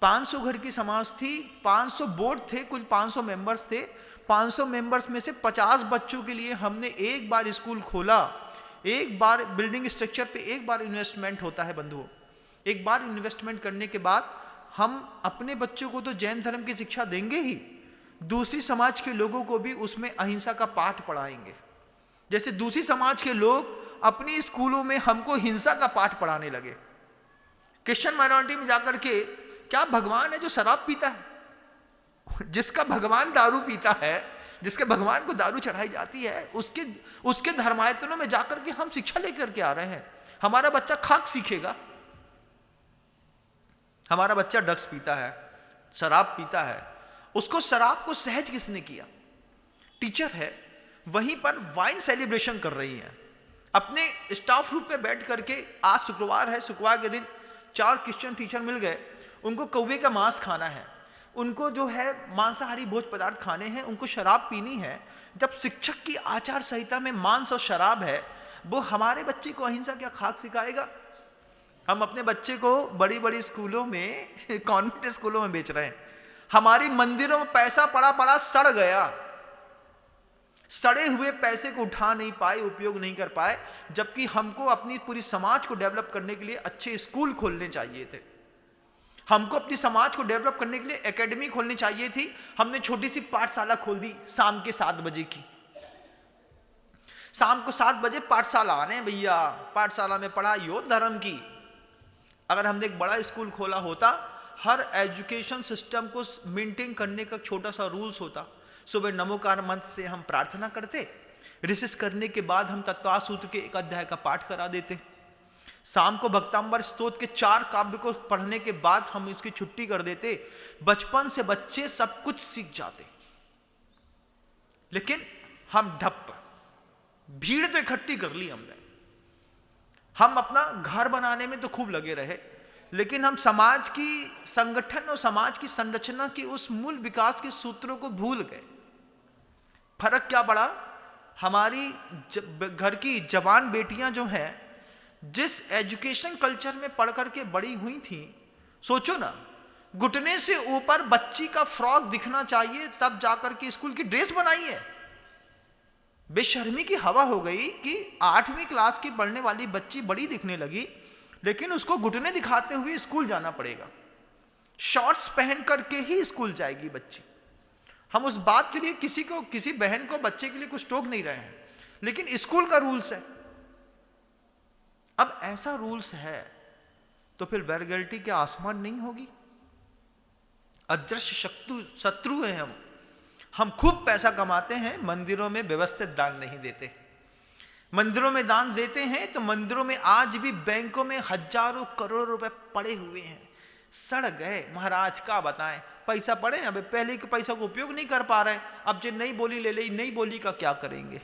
500 घर की समाज थी, 500 बोर्ड थे, कुल 500 मेंबर्स थे। 500 मेंबर्स में से 50 बच्चों के लिए हमने एक बार स्कूल खोला। एक बार बिल्डिंग स्ट्रक्चर पे एक बार इन्वेस्टमेंट होता है बंधुओं। एक बार इन्वेस्टमेंट करने के बाद हम अपने बच्चों को तो जैन धर्म की शिक्षा देंगे ही, दूसरी समाज के लोगों को भी उसमें अहिंसा का पाठ पढ़ाएंगे। जैसे दूसरी समाज के लोग अपनी स्कूलों में हमको हिंसा का पाठ पढ़ाने लगे। क्रिश्चियन माइनॉरिटी में जाकर के क्या भगवान है जो शराब पीता है? जिसका भगवान दारू पीता है, जिसके भगवान को दारू चढ़ाई जाती है, उसके धर्मायतनों में जाकर के हम शिक्षा लेकर के आ रहे हैं। हमारा बच्चा खाक सीखेगा, हमारा बच्चा ड्रग्स पीता है, शराब पीता है, उसको शराब को सहज किसने किया? टीचर है। वहीं पर वाइन सेलिब्रेशन कर रही है अपने स्टाफ रूम में बैठ करके। आज शुक्रवार है, शुक्रवार के दिन 4 क्रिश्चियन टीचर मिल गए, उनको कौवे का मांस खाना है, उनको जो है मांसाहारी भोज पदार्थ खाने हैं, उनको शराब पीनी है। जब शिक्षक की आचार संहिता में मांस और शराब है, वो हमारे बच्चे को अहिंसा क्या खाक सिखाएगा? हम अपने बच्चे को बड़ी बड़ी स्कूलों में, कॉन्वेंट स्कूलों में बेच रहे हैं। हमारी मंदिरों में पैसा पड़ा पड़ा सड़ गया। सड़े हुए पैसे को उठा नहीं पाए, उपयोग नहीं कर पाए, जबकि हमको अपनी पूरी समाज को डेवलप करने के लिए अच्छे स्कूल खोलने चाहिए थे। हमको अपनी समाज को डेवलप करने के लिए एकेडमी खोलनी चाहिए थी। हमने छोटी सी पाठशाला खोल दी शाम के 7 बजे की। शाम को 7 बजे पाठशाला आने भैया, पाठशाला में पढ़ाई हो धर्म की। अगर हमने एक बड़ा स्कूल खोला होता, हर एजुकेशन सिस्टम को मेंटेन करने का छोटा सा रूल्स होता। सुबह नमोकार मंत्र से हम प्रार्थना करते, रिसेस करने के बाद हम तत्वार सूत्र के 1 अध्याय का पाठ करा देते, शाम को भक्तांबर स्तोत्र के 4 काव्य को पढ़ने के बाद हम इसकी छुट्टी कर देते। बचपन से बच्चे सब कुछ सीख जाते। लेकिन हम ढप, भीड़ तो इकट्ठी कर ली हमने, हम अपना घर बनाने में तो खूब लगे रहे, लेकिन हम समाज की संगठन और समाज की संरचना की उस मूल विकास के सूत्रों को भूल गए। फर्क क्या पड़ा? हमारी घर की जवान बेटियां जो हैं, जिस एजुकेशन कल्चर में पढ़ करके बड़ी हुई थी, सोचो ना, घुटने से ऊपर बच्ची का फ्रॉक दिखना चाहिए तब जाकर के स्कूल की ड्रेस बनाई है। बेशर्मी की हवा हो गई कि 8वीं क्लास की पढ़ने वाली बच्ची बड़ी दिखने लगी, लेकिन उसको घुटने दिखाते हुए स्कूल जाना पड़ेगा। शॉर्ट्स पहन करके ही स्कूल जाएगी बच्ची। हम उस बात के लिए किसी बहन को, बच्चे के लिए कुछ टोक नहीं रहे हैं, लेकिन स्कूल का रूल्स है। अब ऐसा रूल्स है तो फिर वैल्गैरिटी के आसमान नहीं होगी? अदृश्य शत्रु हैं हम खूब पैसा कमाते हैं, मंदिरों में व्यवस्थित दान नहीं देते। मंदिरों में दान देते हैं तो मंदिरों में आज भी बैंकों में हजारों करोड़ रुपए पड़े हुए हैं, सड़ गए। महाराज का बताएं, पैसा पड़े, अब पहले के पैसा को उपयोग नहीं कर पा रहे, अब जो नई बोली ले ली, नई बोली का क्या करेंगे?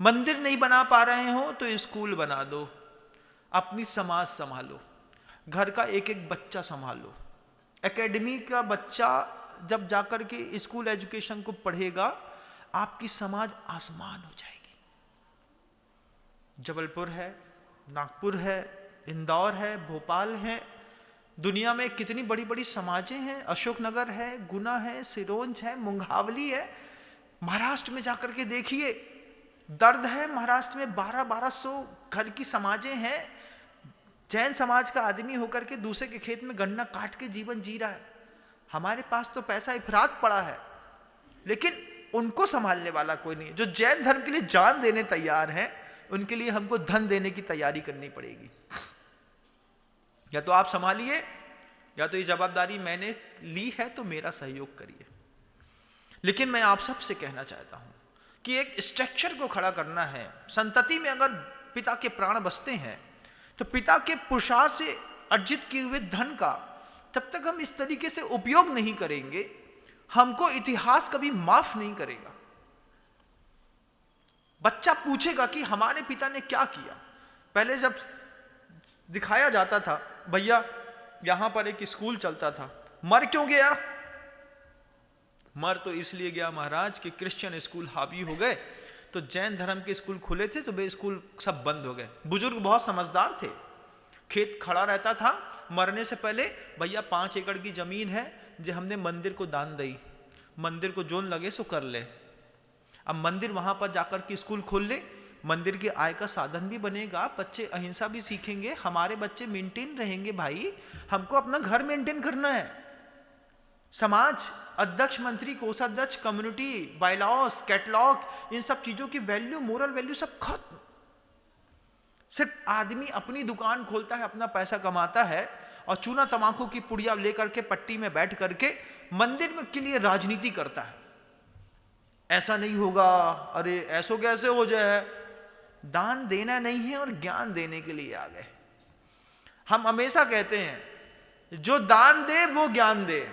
मंदिर नहीं बना पा रहे हो तो स्कूल बना दो, अपनी समाज संभालो, घर का एक एक बच्चा संभालो। एकेडमी का बच्चा जब जाकर के स्कूल एजुकेशन को पढ़ेगा, आपकी समाज आसमान हो जाएगी। जबलपुर है, नागपुर है, इंदौर है, भोपाल है, दुनिया में कितनी बड़ी बड़ी समाजें हैं। अशोकनगर है, गुना है, सिरोंज है, मुंगावली है। महाराष्ट्र में जाकर के देखिए, दर्द है। महाराष्ट्र में 1200 घर की समाजें हैं। जैन समाज का आदमी होकर के दूसरे के खेत में गन्ना काट के जीवन जी रहा है। हमारे पास तो पैसा इफरात पड़ा है, लेकिन उनको संभालने वाला कोई नहीं। जो जैन धर्म के लिए जान देने तैयार हैं, उनके लिए हमको धन देने की तैयारी करनी पड़ेगी। या तो आप संभालिए, या तो ये जवाबदारी मैंने ली है तो मेरा सहयोग करिए। लेकिन मैं आप सबसे कहना चाहता हूं कि एक स्ट्रक्चर को खड़ा करना है। संतति में अगर पिता के प्राण बसते हैं तो पिता के पुरुषार्थ से अर्जित किए हुए धन का तब तक हम इस तरीके से उपयोग नहीं करेंगे, हमको इतिहास कभी माफ नहीं करेगा। बच्चा पूछेगा कि हमारे पिता ने क्या किया। पहले जब दिखाया जाता था, भैया यहां पर एक स्कूल चलता था, मर क्यों गया? मर तो इसलिए गया महाराज कि क्रिश्चियन स्कूल हावी हो गए, तो जैन धर्म के स्कूल खुले थे तो वे स्कूल सब बंद हो गए। बुजुर्ग बहुत समझदार थे, खेत खड़ा रहता था, मरने से पहले भैया 5 एकड़ की जमीन है जो हमने मंदिर को दान दी, मंदिर को जोन लगे सो कर ले। अब मंदिर वहां पर जाकर के स्कूल खोल ले, मंदिर की आय का साधन भी बनेगा, बच्चे अहिंसा भी सीखेंगे, हमारे बच्चे मेंटेन रहेंगे। भाई हमको अपना घर मेंटेन करना है। समाज, अध्यक्ष, मंत्री, कोषाध्यक्ष, कम्युनिटी, बायलॉस, कैटलॉग, इन सब चीजों की वैल्यू, मोरल वैल्यू सब खत्म। सिर्फ आदमी अपनी दुकान खोलता है, अपना पैसा कमाता है और चूना तमाकू की पुड़िया लेकर के पट्टी में बैठ करके मंदिर में के लिए राजनीति करता है। ऐसा नहीं होगा, अरे ऐसो कैसे हो जाए। दान देना नहीं है और ज्ञान देने के लिए आ गए। हम हमेशा कहते हैं जो दान दे वो ज्ञान दे,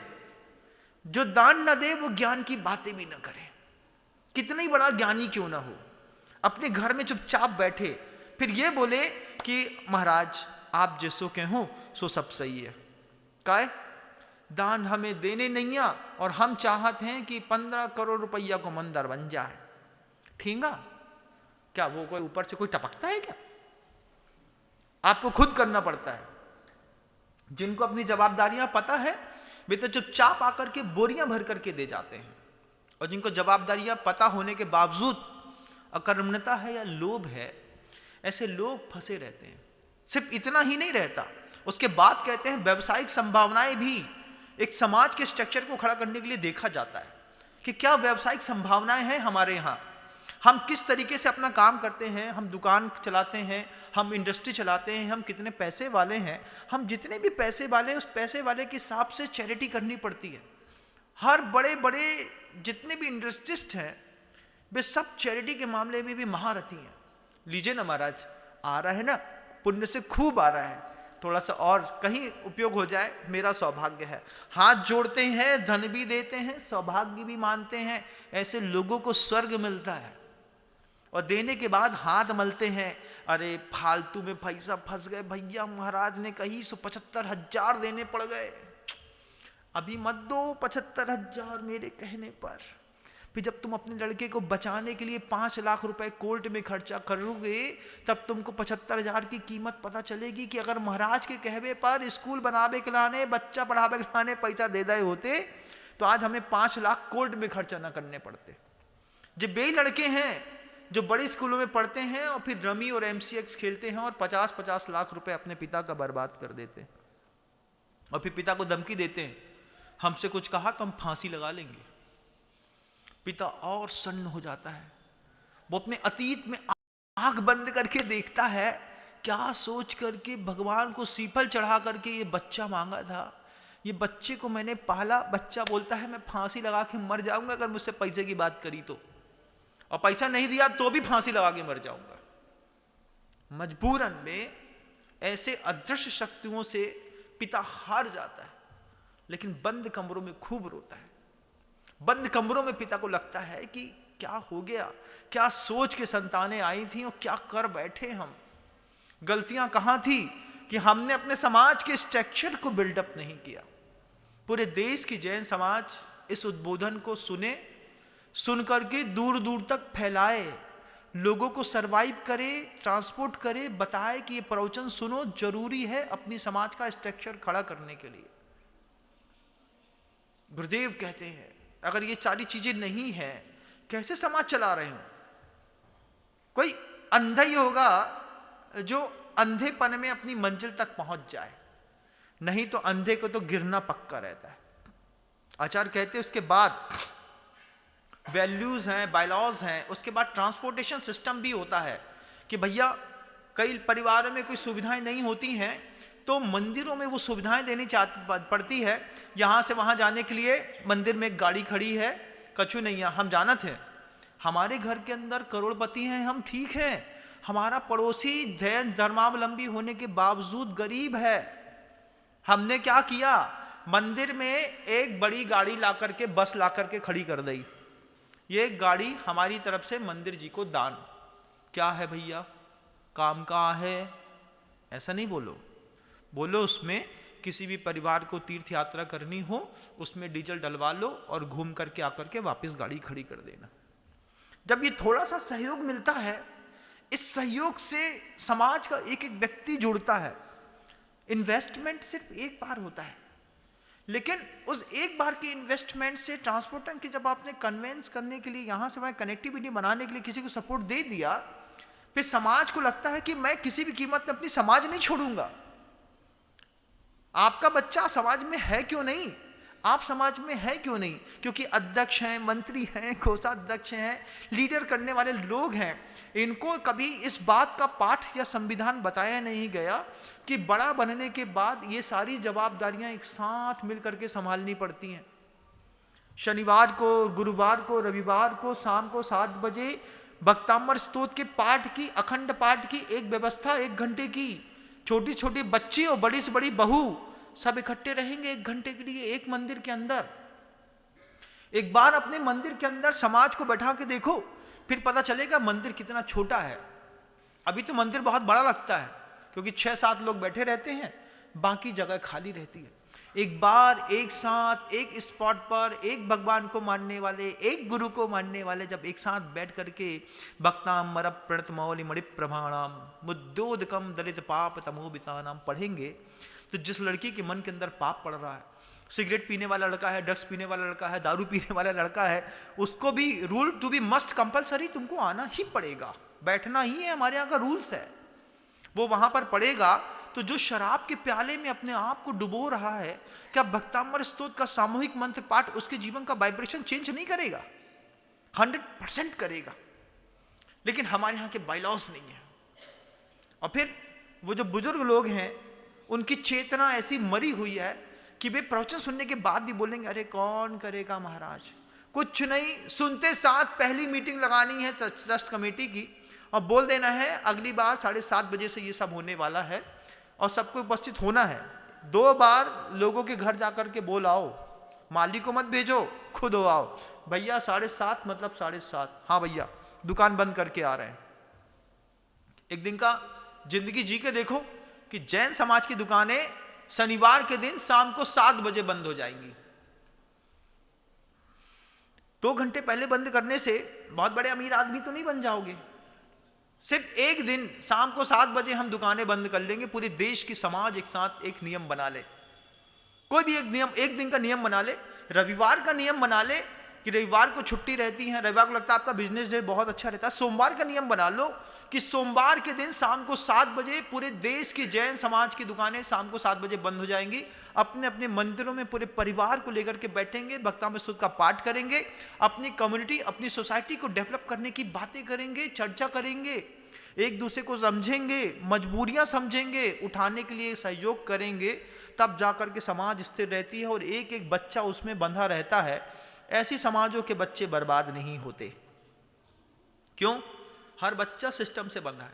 जो दान न दे वो ज्ञान की बातें भी न करे। कितना ही बड़ा ज्ञानी क्यों ना हो, अपने घर में चुपचाप बैठे, फिर ये बोले कि महाराज आप जैसो के हो सो सब सही है। काय दान हमें देने नहीं आ और हम चाहते हैं कि 15 करोड़ रुपया को मंदिर बन जाए। ठीका क्या वो कोई ऊपर से कोई टपकता है क्या? आपको खुद करना पड़ता है। जिनको अपनी जवाबदारियां पता है वे तो चुपचाप आकर के बोरियां भर करके दे जाते हैं, और जिनको जवाबदारियां पता होने के बावजूद अकर्मण्यता है या लोभ है, ऐसे लोग फंसे रहते हैं। सिर्फ इतना ही नहीं रहता, उसके बाद कहते हैं व्यवसायिक संभावनाएं भी एक समाज के स्ट्रक्चर को खड़ा करने के लिए देखा जाता है कि क्या व्यावसायिक संभावनाएं हैं हमारे यहाँ, हम किस तरीके से अपना काम करते हैं, हम दुकान चलाते हैं, हम इंडस्ट्री चलाते हैं, हम कितने पैसे वाले हैं। हम जितने भी पैसे वाले हैं उस पैसे वाले के हिसाब से चैरिटी करनी पड़ती है। हर बड़े बड़े जितने भी इंडस्ट्रिस्ट हैं वे सब चैरिटी के मामले में भी महारथी हैं। लीजिए ना महाराज, आ रहा है ना, पुण्य से खूब आ रहा है, थोड़ा सा और कहीं उपयोग हो जाए मेरा सौभाग्य है। हाथ जोड़ते हैं, धन भी देते हैं, सौभाग्य भी मानते हैं, ऐसे लोगों को स्वर्ग मिलता है। और देने के बाद हाथ मलते हैं, अरे फालतू में पैसा फंस गए भैया, महाराज ने कही 75,000 देने पड़ गए, अभी मत दो 75,000 मेरे कहने पर। फिर जब तुम अपने लड़के को बचाने के लिए 5 लाख रुपए कोर्ट में खर्चा करोगे तब तुमको 75,000 की कीमत पता चलेगी कि अगर महाराज के कहवे पर स्कूल बनावे के लाने, बच्चा पढ़ावे के लाने पैसा दे दे होते तो आज हमें 5 लाख कोर्ट में खर्चा ना करने पड़ते। जब वे लड़के हैं जो बड़े स्कूलों में पढ़ते हैं और फिर रमी और MCX खेलते हैं और 50-50 लाख रुपए अपने पिता का बर्बाद कर देते हैं, और फिर पिता को धमकी देते हैं हमसे कुछ कहा तो हम फांसी लगा लेंगे। पिता और सन्न हो जाता है, वो अपने अतीत में आंख बंद करके देखता है, क्या सोच करके भगवान को सीफल चढ़ा करके ये बच्चा मांगा था, ये बच्चे को मैंने पाला। बच्चा बोलता है मैं फांसी लगा के मर जाऊंगा अगर मुझसे पैसे की बात करी तो, और पैसा नहीं दिया तो भी फांसी लगा के मर जाऊंगा। मजबूरन में ऐसे अदृश्य शक्तियों से पिता हार जाता है, लेकिन बंद कमरों में खूब रोता है। बंद कमरों में पिता को लगता है कि क्या हो गया, क्या सोच के संतानें आई थी और क्या कर बैठे हम, गलतियां कहां थी कि हमने अपने समाज के स्ट्रक्चर को बिल्डअप नहीं किया। पूरे देश की जैन समाज इस उद्बोधन को सुन करके दूर दूर तक फैलाए, लोगों को सरवाइव करे, ट्रांसपोर्ट करे, बताए कि ये प्रवचन सुनो, जरूरी है अपनी समाज का स्ट्रक्चर खड़ा करने के लिए। गुरुदेव कहते हैं अगर ये सारी चीजें नहीं है कैसे समाज चला रहे हो? कोई अंधा ही होगा जो अंधेपन में अपनी मंजिल तक पहुंच जाए, नहीं तो अंधे को तो गिरना पक्का रहता है। आचार्य कहते हैं उसके बाद वैल्यूज हैं, बायलॉज हैं, उसके बाद ट्रांसपोर्टेशन सिस्टम भी होता है कि भैया कई परिवारों में कोई सुविधाएं नहीं होती हैं तो मंदिरों में वो सुविधाएं देनी पड़ती है। यहाँ से वहाँ जाने के लिए मंदिर में एक गाड़ी खड़ी है, कछु नहीं है। हम जानत हैं हमारे घर के अंदर करोड़पति हैं, हम ठीक हैं, हमारा पड़ोसी जैन धर्मावलंबी होने के बावजूद गरीब है। हमने क्या किया, मंदिर में एक बड़ी गाड़ी ला करके, बस ला करके खड़ी कर दी, ये गाड़ी हमारी तरफ से मंदिर जी को दान। क्या है भैया, काम कहाँ है, ऐसा नहीं बोलो, बोलो उसमें किसी भी परिवार को तीर्थ यात्रा करनी हो उसमें डीजल डलवा लो और घूम करके आकर के वापस गाड़ी खड़ी कर देना। जब ये थोड़ा सा सहयोग मिलता है, इस सहयोग से समाज का एक एक व्यक्ति जुड़ता है। इन्वेस्टमेंट सिर्फ एक बार होता है, लेकिन उस एक बार की इन्वेस्टमेंट से ट्रांसपोर्टर की जब आपने कन्वेंस करने के लिए, यहाँ से वहाँ कनेक्टिविटी बनाने के लिए किसी को सपोर्ट दे दिया, फिर समाज को लगता है कि मैं किसी भी कीमत में अपनी समाज नहीं छोड़ूंगा। आपका बच्चा समाज में है क्यों नहीं, आप समाज में है क्यों नहीं, क्योंकि अध्यक्ष हैं, मंत्री हैं, कोषाध्यक्ष हैं, लीडर करने वाले लोग हैं। इनको कभी इस बात का पाठ या संविधान बताया नहीं गया कि बड़ा बनने के बाद ये सारी जवाबदारियां एक साथ मिलकर के संभालनी पड़ती हैं। शनिवार को, गुरुवार को, रविवार को शाम को 7 बजे भक्तामर स्तोत्र के पाठ की, अखंड पाठ की एक व्यवस्था 1 घंटे की। छोटी छोटी बच्ची और बड़ी से बड़ी बहू सब इकट्ठे रहेंगे 1 घंटे के लिए एक मंदिर के अंदर। एक बार अपने मंदिर के अंदर समाज को बैठा के देखो, फिर पता चलेगा मंदिर कितना छोटा है। अभी तो मंदिर बहुत बड़ा लगता है क्योंकि 6-7 लोग बैठे रहते हैं, बाकी जगह खाली रहती है। एक बार एक साथ एक स्पॉट पर एक भगवान को मानने वाले, एक गुरु को मानने वाले जब एक साथ बैठ करके भक्ताम मर प्रणत मौलि मणि प्रभाणाम मुद्दोदकम दलित पाप तमोबितानाम पढ़ेंगे, तो जिस लड़की के मन के अंदर पाप पड़ रहा है, सिगरेट पीने वाला लड़का है, ड्रग्स पीने वाला लड़का है, दारू पीने वाला लड़का है, उसको भी rule to be must compulsory, तुमको आना ही पड़ेगा, बैठना ही है, हमारे यहाँ का रूल्स है। वो वहां पर पड़ेगा। तो जो शराब के प्याले में अपने आप को डुबो रहा है, क्या भक्तामर स्तोत्र का सामूहिक मंत्र पाठ उसके जीवन का वाइब्रेशन चेंज नहीं करेगा? 100% करेगा। लेकिन हमारे यहाँ के बायलॉज नहीं है। और फिर वो जो बुजुर्ग लोग हैं, उनकी चेतना ऐसी मरी हुई है कि वे प्रवचन सुनने के बाद भी बोलेंगे, अरे कौन करेगा महाराज, कुछ नहीं, सुनते साथ पहली मीटिंग लगानी है ट्रस्ट कमेटी की और बोल देना है अगली बार 7:30 बजे से ये सब होने वाला है और सबको उपस्थित होना है। 2 बार लोगों के घर जाकर के बोल आओ, माली को मत भेजो, खुद हो आओ। भैया 7:30 मतलब 7:30, हाँ भैया दुकान बंद करके आ रहे हैं। एक दिन का जिंदगी जी के देखो कि जैन समाज की दुकानें शनिवार के दिन शाम को 7 बजे बंद हो जाएंगी। 2 घंटे पहले बंद करने से बहुत बड़े अमीर आदमी तो नहीं बन जाओगे। सिर्फ एक दिन शाम को 7 बजे हम दुकानें बंद कर लेंगे, पूरे देश की समाज एक साथ एक नियम बना ले, कोई भी एक नियम, एक दिन का नियम बना ले, रविवार का नियम बना ले कि रविवार को छुट्टी रहती है, रविवार को लगता है आपका बिजनेस डे बहुत अच्छा रहता है, सोमवार का नियम बना लो कि सोमवार के दिन शाम को 7 बजे पूरे देश की जैन समाज की दुकानें शाम को 7 बजे बंद हो जाएंगी। अपने अपने मंदिरों में पूरे परिवार को लेकर के बैठेंगे, भक्तामृत स्तोत्र का पाठ करेंगे, अपनी कम्युनिटी, अपनी सोसाइटी को डेवलप करने की बातें करेंगे, चर्चा करेंगे, एक दूसरे को समझेंगे, मजबूरियां समझेंगे, उठाने के लिए सहयोग करेंगे, तब जाकर के समाज स्थिर रहती है और एक एक बच्चा उसमें बंधा रहता है। ऐसी समाजों के बच्चे बर्बाद नहीं होते। क्यों? हर बच्चा सिस्टम से बंधा है।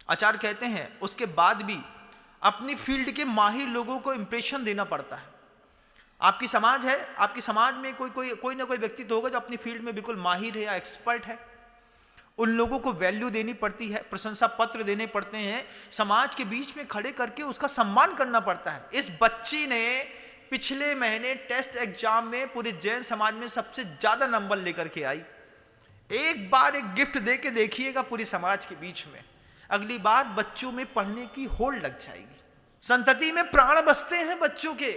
आचार्य कहते हैं उसके बाद भी अपनी फील्ड के माहिर लोगों को इंप्रेशन देना पड़ता है। आपकी समाज है, आपकी समाज में कोई ना कोई व्यक्ति तो होगा जो अपनी फील्ड में बिल्कुल माहिर है या एक्सपर्ट है। उन लोगों को वैल्यू देनी पड़ती है, प्रशंसा पत्र देने पड़ते हैं, समाज के बीच में खड़े करके उसका सम्मान करना पड़ता है। इस बच्ची ने पिछले महीने टेस्ट एग्जाम में पूरे जैन समाज में सबसे ज्यादा नंबर लेकर के आई। एक बार एक गिफ्ट दे के देखिएगा पूरी समाज के बीच में, अगली बार बच्चों में पढ़ने की होड़ लग जाएगी। संतति में प्राण बसते हैं बच्चों के,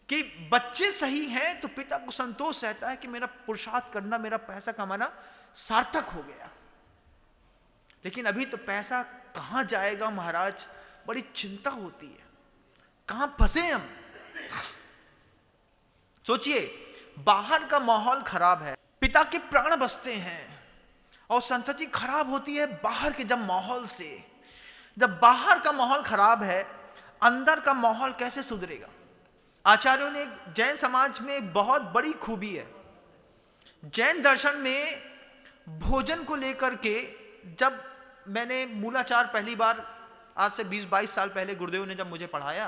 कि बच्चे सही हैं तो पिता को संतोष रहता है कि मेरा पुरुषार्थ करना, मेरा पैसा कमाना सार्थक हो गया। लेकिन अभी तो पैसा कहां जाएगा महाराज, बड़ी चिंता होती है, कहां फंसे हम। सोचिए, बाहर का माहौल खराब है, पिता के प्राण बसते हैं, और संतति खराब होती है बाहर के जब माहौल से। जब बाहर का माहौल खराब है, अंदर का माहौल कैसे सुधरेगा? आचार्यों ने जैन समाज में एक बहुत बड़ी खूबी है। जैन दर्शन में भोजन को लेकर के, जब मैंने मूलाचार पहली बार आज से 20-22 साल पहले गुरुदेव ने जब मुझे पढ़ाया,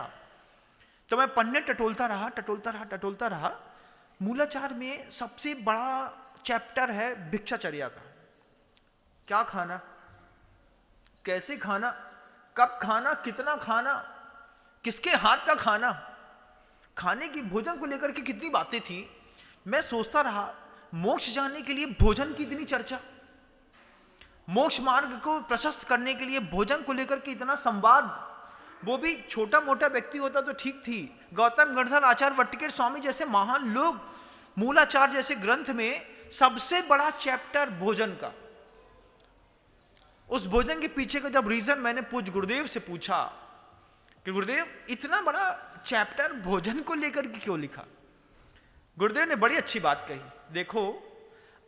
तो मैं पन्ने टटोलता रहा। मूलाचार में सबसे बड़ा चैप्टर है भिक्षाचर्या का। क्या खाना, कैसे खाना, कब खाना, कितना खाना, किसके हाथ का खाना, खाने की, भोजन को लेकर के कितनी बातें थी। मैं सोचता रहा, मोक्ष जाने के लिए भोजन की इतनी चर्चा, मोक्ष मार्ग को प्रशस्त करने के लिए भोजन को लेकर के इतना संवाद। वो भी छोटा मोटा व्यक्ति होता तो ठीक थी, गौतम गणधर, आचार्य वट्टिकेर स्वामी जैसे महान लोग, मूलाचार जैसे ग्रंथ में सबसे बड़ा चैप्टर भोजन का। उस भोजन के पीछे का जब रीजन मैंने पूज्य गुरुदेव से पूछा कि गुरुदेव इतना बड़ा चैप्टर भोजन को लेकर के क्यों लिखा, गुरुदेव ने बड़ी अच्छी बात कही। देखो,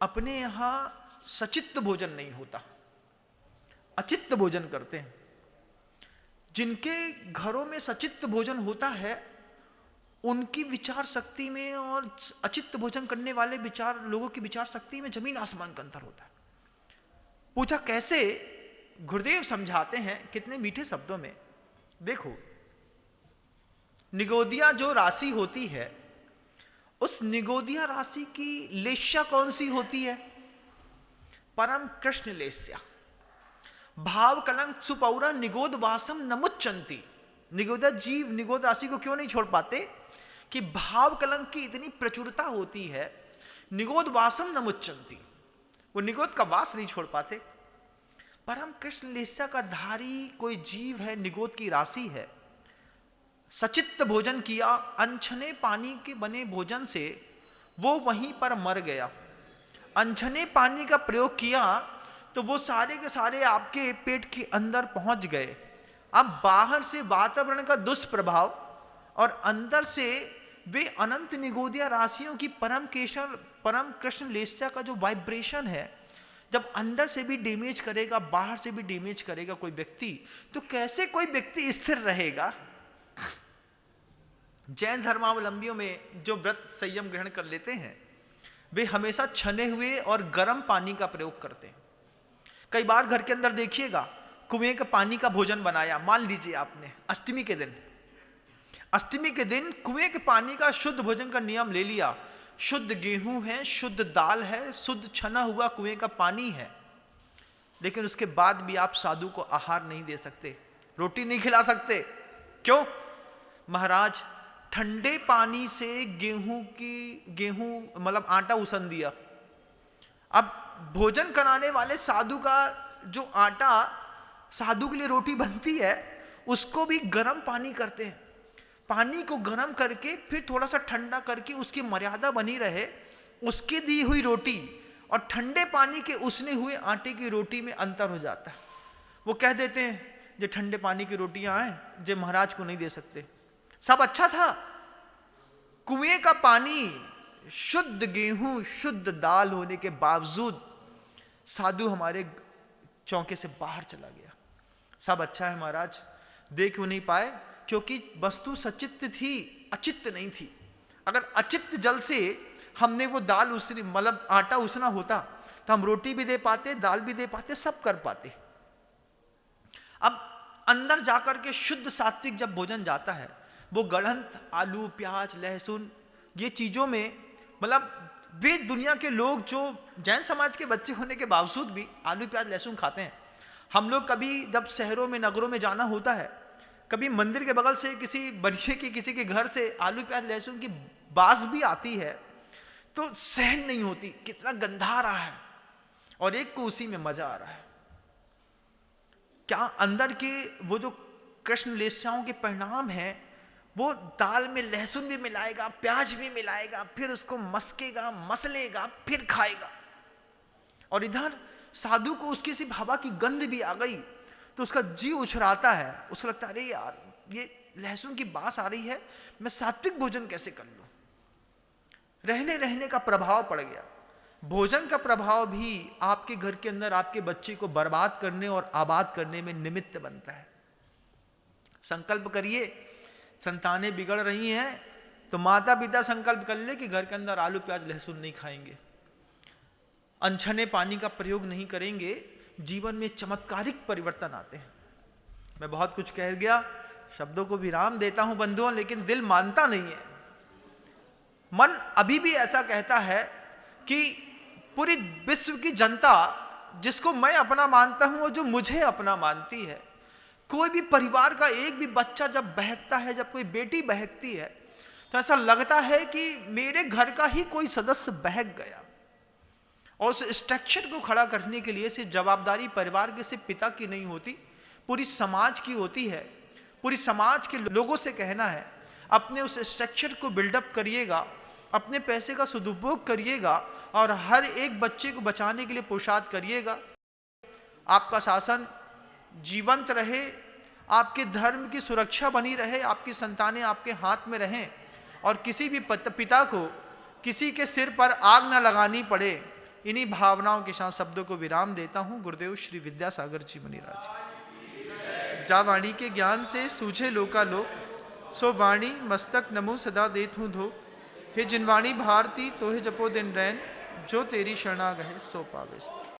अपने यहां सचित्त भोजन नहीं होता, अचित्त भोजन करते हैं। जिनके घरों में सचित्त भोजन होता है, उनकी विचार शक्ति में और अचित्त भोजन करने वाले लोगों की विचार शक्ति में जमीन आसमान का अंतर होता है। पूछा कैसे? गुरुदेव समझाते हैं कितने मीठे शब्दों में। देखो, निगोदिया जो राशि होती है, उस निगोदिया राशि की लेस्या कौन सी होती है? परम कृष्ण लेस्या। भाव कलंक सुपौरा निगोद वासम नमुच्चंती। निगोदा जीव निगोद राशि को क्यों नहीं छोड़ पाते? कि भाव कलंक की इतनी प्रचुरता होती है, निगोद वासम नमुच्चंती, वो निगोद का वास नहीं छोड़ पाते। परम कृष्ण लेस्या का धारी कोई जीव है, निगोद की राशि है, सचित्त भोजन किया, अनछने पानी के बने भोजन से वो वहीं पर मर गया। अनछने पानी का प्रयोग किया तो वो सारे के सारे आपके पेट के अंदर पहुंच गए। अब बाहर से वातावरण का दुष्प्रभाव और अंदर से वे अनंत निगोदिया राशियों की परम कृष्ण लेस्या का जो वाइब्रेशन है, जब अंदर से भी डैमेज करेगा, बाहर से भी डैमेज करेगा कोई व्यक्ति, तो कैसे कोई व्यक्ति स्थिर रहेगा? जैन धर्मावलंबियों में जो व्रत संयम ग्रहण कर लेते हैं, वे हमेशा छने हुए और गर्म पानी का प्रयोग करते हैं। कई बार घर के अंदर देखिएगा, कुएं के पानी का भोजन बनाया, मान लीजिए आपने अष्टमी के दिन कुएं के पानी का शुद्ध भोजन का नियम ले लिया। शुद्ध गेहूं है, शुद्ध दाल है, शुद्ध छना हुआ कुएं का पानी है, लेकिन उसके बाद भी आप साधु को आहार नहीं दे सकते, रोटी नहीं खिला सकते। क्यों? महाराज, ठंडे पानी से गेहूं मतलब आटा उसन दिया। अब भोजन कराने वाले साधु का जो आटा साधु के लिए रोटी बनती है, उसको भी गर्म पानी करते हैं। पानी को गर्म करके फिर थोड़ा सा ठंडा करके उसकी मर्यादा बनी रहे, उसकी दी हुई रोटी और ठंडे पानी के उसने हुए आटे की रोटी में अंतर हो जाता है। वो कह देते हैं जो ठंडे पानी की रोटियां हैं जो महाराज को नहीं दे सकते। सब अच्छा था, कुएं का पानी, शुद्ध गेहूं, शुद्ध दाल होने के बावजूद साधु हमारे चौके से बाहर चला गया। सब अच्छा है महाराज, दे क्यों नहीं पाए? क्योंकि वस्तु सचित्त थी, अचित्त नहीं थी। अगर अचित्त जल से हमने वो दाल उसनी मतलब आटा उसना होता तो हम रोटी भी दे पाते, दाल भी दे पाते, सब कर पाते। अब अंदर जाकर के शुद्ध सात्विक जब भोजन जाता है, वो गढ़ंत आलू, प्याज, लहसुन, ये चीजों में मतलब वे दुनिया के लोग जो जैन समाज के बच्चे होने के बावजूद भी आलू, प्याज, लहसुन खाते हैं। हम लोग कभी जब शहरों में, नगरों में जाना होता है, कभी मंदिर के बगल से किसी बढ़िया की किसी के घर से आलू, प्याज, लहसुन की बास भी आती है तो सहन नहीं होती, कितना गंधा आ रहा है, और एक को उसी में मजा आ रहा है। क्या अंदर के वो जो कृष्ण लेस्याओं के परिणाम हैं, वो दाल में लहसुन भी मिलाएगा, प्याज भी मिलाएगा, फिर उसको मसकेगा, मसलेगा, फिर खाएगा। और इधर साधु को उसकी सिर्फ हवा की गंध भी आ गई तो उसका जी उछराता है, उसको लगता है अरे यार ये लहसुन की बास आ रही है, मैं सात्विक भोजन कैसे कर लूं? रहने का प्रभाव पड़ गया। भोजन का प्रभाव भी आपके घर के अंदर आपके बच्चे को बर्बाद करने और आबाद करने में निमित्त बनता है। संकल्प करिए, संतानें बिगड़ रही हैं तो माता पिता संकल्प कर ले कि घर के अंदर आलू, प्याज, लहसुन नहीं खाएंगे, अनछने पानी का प्रयोग नहीं करेंगे, जीवन में चमत्कारिक परिवर्तन आते हैं। मैं बहुत कुछ कह गया, शब्दों को विराम देता हूं बंधुओं, लेकिन दिल मानता नहीं है। मन अभी भी ऐसा कहता है कि पूरी विश्व की जनता जिसको मैं अपना मानता हूं और जो मुझे अपना मानती है, कोई भी परिवार का एक भी बच्चा जब बहकता है, जब कोई बेटी बहकती है, तो ऐसा लगता है कि मेरे घर का ही कोई सदस्य बहक गया। और उस स्ट्रक्चर को खड़ा करने के लिए सिर्फ जवाबदारी परिवार के सिर्फ पिता की नहीं होती, पूरी समाज की होती है। पूरी समाज के लोगों से कहना है अपने उस स्ट्रक्चर को बिल्डअप करिएगा, अपने पैसे का सदुपयोग करिएगा और हर एक बच्चे को बचाने के लिए पुरुषार्थ करिएगा। आपका शासन जीवंत रहे, आपके धर्म की सुरक्षा बनी रहे, आपकी संतानें आपके हाथ में रहें और किसी भी पिता को किसी के सिर पर आग न लगानी पड़े। इन्हीं भावनाओं के साथ शब्दों को विराम देता हूं। गुरुदेव श्री विद्यासागर जी मुनिराज। जा वाणी के ज्ञान से सूझे लोकालोक, सो वाणी मस्तक नमो सदा देत हूँ धो। हे जिनवाणी भारती तो हे जपो दिन रैन, जो तेरी शरणा गहे सो पावे।